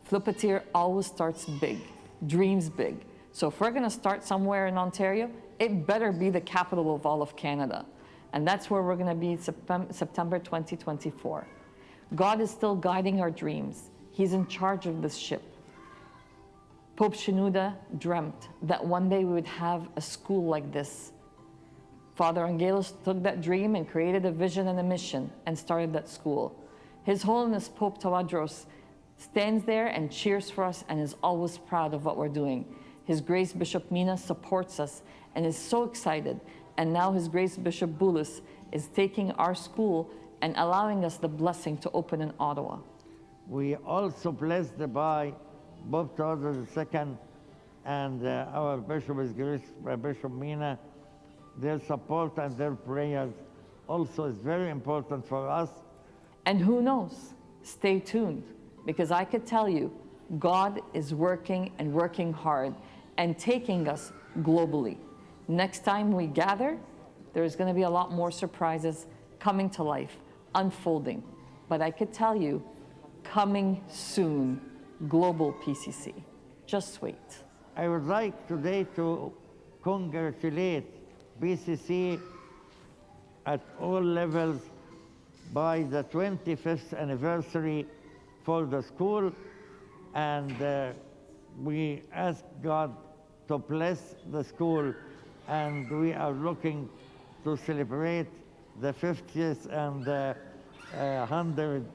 Speaker 2: Philopateer always starts big, dreams big. So if we're going to start somewhere in Ontario, it better be the capital of all of Canada. And that's where we're going to be September 2024. God is still guiding our dreams. He's in charge of this ship. Pope Shenouda dreamt that one day we would have a school like this. Father Angelos took that dream and created a vision and a mission and started that school. His Holiness Pope Tawadros stands there and cheers for us and is always proud of what we're doing. His Grace Bishop Mina supports us and is so excited. And now His Grace Bishop Boulos is taking our school and allowing us the blessing to open in Ottawa.
Speaker 16: We also blessed by Pope Tawadros II and our Bishop, His Grace Bishop Mina. Their support and their prayers also is very important for us.
Speaker 2: And who knows? Stay tuned, because I could tell you, God is working and working hard and taking us globally. Next time we gather, there's going to be a lot more surprises coming to life, unfolding. But I could tell you, coming soon, global PCC. Just wait.
Speaker 16: I would like today to congratulate PCC at all levels by the 25th anniversary for the school, and we ask God to bless the school, and we are looking to celebrate the 50th and 100th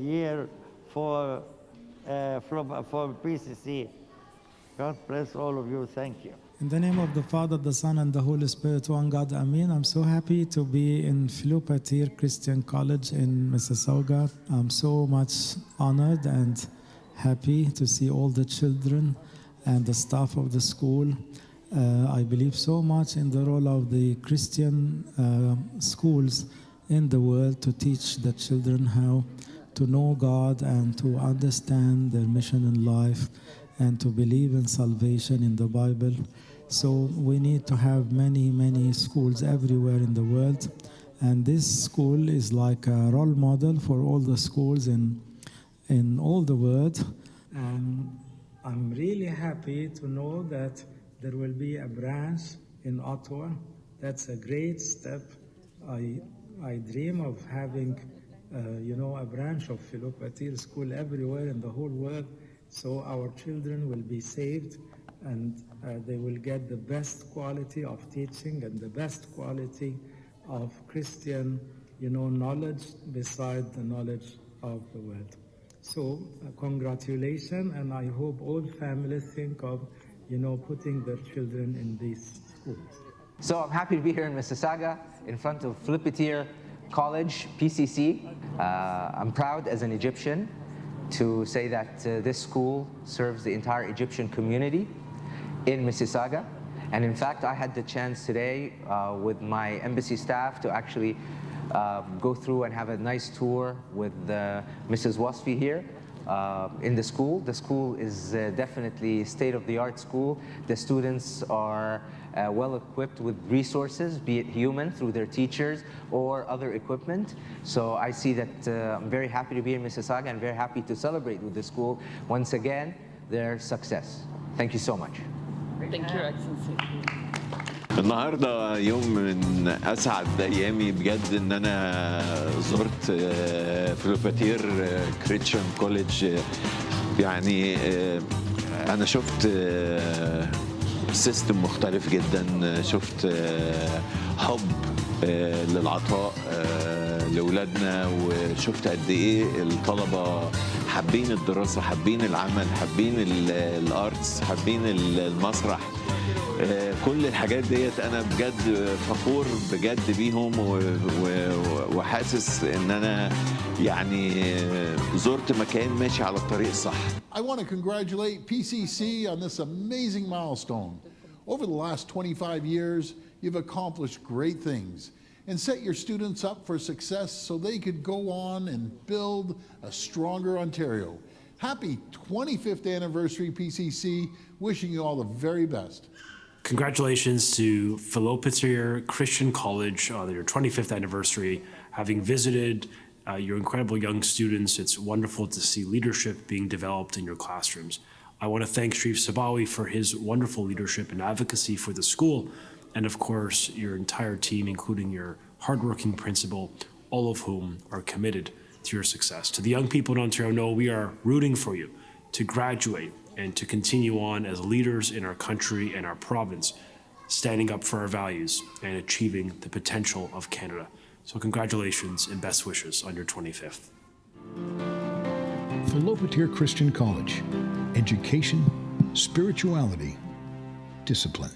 Speaker 16: year for PCC. God bless all of you. Thank you.
Speaker 17: In the name of the Father, the Son, and the Holy Spirit, one God, Amen. I'm so happy to be in Philopateer Christian College in Mississauga. I'm so much honored and happy to see all the children and the staff of the school. I believe so much in the role of the Christian schools in the world to teach the children how to know God and to understand their mission in life and to believe in salvation in the Bible. So we need to have many, many schools everywhere in the world. And this school is like a role model for all the schools in all the world. And I'm really happy to know that there will be a branch in Ottawa. That's a great step. I dream of having, a branch of Philopateer school everywhere in the whole world. So our children will be saved and they will get the best quality of teaching and the best quality of Christian, knowledge beside the knowledge of the world. So congratulations, and I hope all families think of, putting their children in these schools.
Speaker 18: So I'm happy to be here in Mississauga in front of Philopateer College, PCC. I'm proud as an Egyptian to say that this school serves the entire Egyptian community in Mississauga. And in fact, I had the chance today with my embassy staff to actually go through and have a nice tour with Mrs. Wasfi here in the school. The school is definitely state-of-the-art school. The students are well equipped with resources, be it human through their teachers or other equipment. So I see that I'm very happy to be in Mississauga and very happy to celebrate with the school once again their success. Thank you so much.
Speaker 2: Thank you, Excellency.
Speaker 19: النهارده يوم من اسعد ايامي بجد ان انا زرت فيلوباتير كريستيان كوليدج. يعني انا شفت سيستم مختلف جدا، شفت حب للعطاء لاولادنا، وشفت قد ايه الطلبه حابين الدراسه، حابين العمل، حابين الارتس، حابين المسرح. كل الحاجات ديت انا بجد فخور بجد بيهم، وحاسس ان انا يعني زرت مكان ماشي على الطريق الصح.
Speaker 20: I want to congratulate PCC on this amazing milestone. Over the last 25 years, you've accomplished great things and set your students up for success so they could go on and build a stronger Ontario. Happy 25th anniversary, PCC. Wishing you all the very best.
Speaker 21: Congratulations to Philopateer Christian College on your 25th anniversary. Having visited your incredible young students, it's wonderful to see leadership being developed in your classrooms. I want to thank Sharif Sabawi for his wonderful leadership and advocacy for the school, and of course, your entire team, including your hardworking principal, all of whom are committed to your success. To the young people in Ontario, know we are rooting for you to graduate and to continue on as leaders in our country and our province, standing up for our values and achieving the potential of Canada. So congratulations and best wishes on your 25th.
Speaker 3: Philopateer Christian College. Education, spirituality, discipline.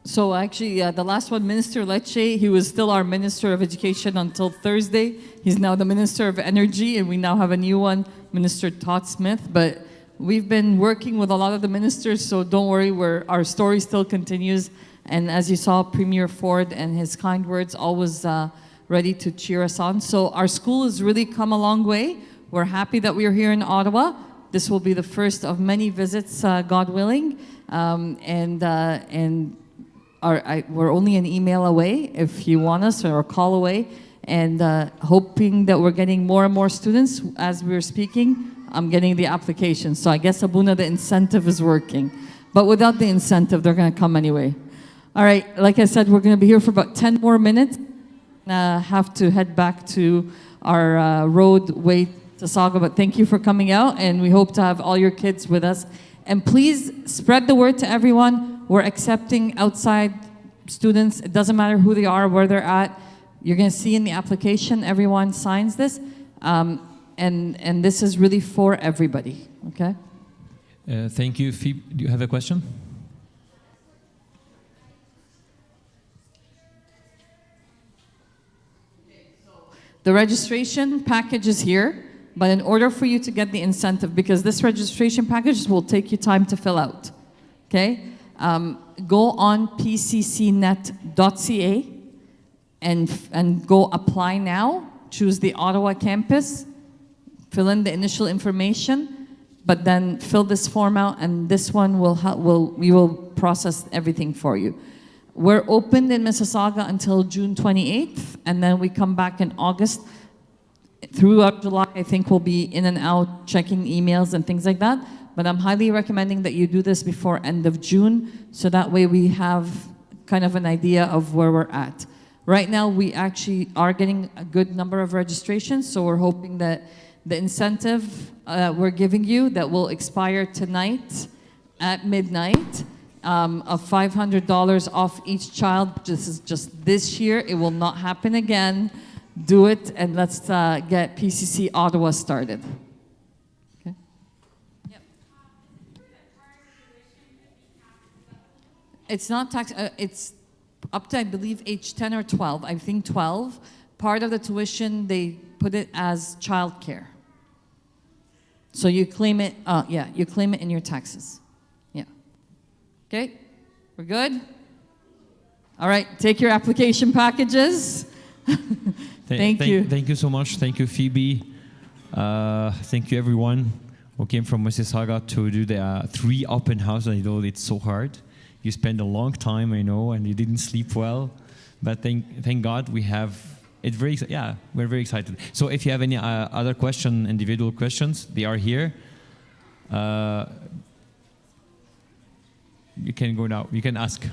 Speaker 2: So actually, the last one, Minister Lecce, he was still our Minister of Education until Thursday. He's now the Minister of Energy, and we now have a new one, Minister Todd Smith. But we've been working with a lot of the ministers, so don't worry, our story still continues. And as you saw, Premier Ford and his kind words always ready to cheer us on. So our school has really come a long way. We're happy that we're here in Ottawa. This will be the first of many visits, God willing. We're only an email away if you want us, or a call away. And hoping that we're getting more and more students. As we're speaking, I'm getting the application. So I guess, Abuna, the incentive is working. But without the incentive, they're going to come anyway. All right, like I said, we're going to be here for about 10 more minutes. Have to head back to our roadway to Saga, but thank you for coming out, and we hope to have all your kids with us. And please spread the word to everyone. We're accepting outside students. It doesn't matter who they are, where they're at. You're going to see in the application, everyone signs this. And this is really for everybody, okay?
Speaker 11: Thank you. Phoebe, do you have a question?
Speaker 2: The registration package is here, but in order for you to get the incentive, because this registration package will take you time to fill out, okay? Go on pccnet.ca and go apply now. Choose the Ottawa campus, fill in the initial information, but then fill this form out, and this one we will process everything for you. We're open in Mississauga until June 28th, and then we come back in August. Throughout July, I think we'll be in and out checking emails and things like that. But I'm highly recommending that you do this before end of June, so that way we have kind of an idea of where we're at. Right now, we actually are getting a good number of registrations, so we're hoping that the incentive we're giving you that will expire tonight at midnight, of $500 off each child. This is just this year. It will not happen again. Do it, and let's get PCC Ottawa started. Okay. Yep. It's not tax. It's up to, I believe, age 10 or 12. I think 12. Part of the tuition, they put it as childcare. So you claim it. Yeah, you claim it in your taxes. Yeah. Okay, we're good? All right, take your application packages. Thank you.
Speaker 11: Thank you so much. Thank you, Phoebe. Thank you, everyone who came from Mississauga to do the 3 open house. I know it's so hard. You spent a long time, I know, and you didn't sleep well. But thank God we have it. We're very excited. So if you have any other individual questions, they are here. You can go now. You can ask.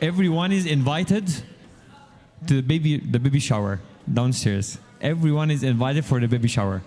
Speaker 11: everyone is invited to the baby shower downstairs. Everyone is invited for the baby shower.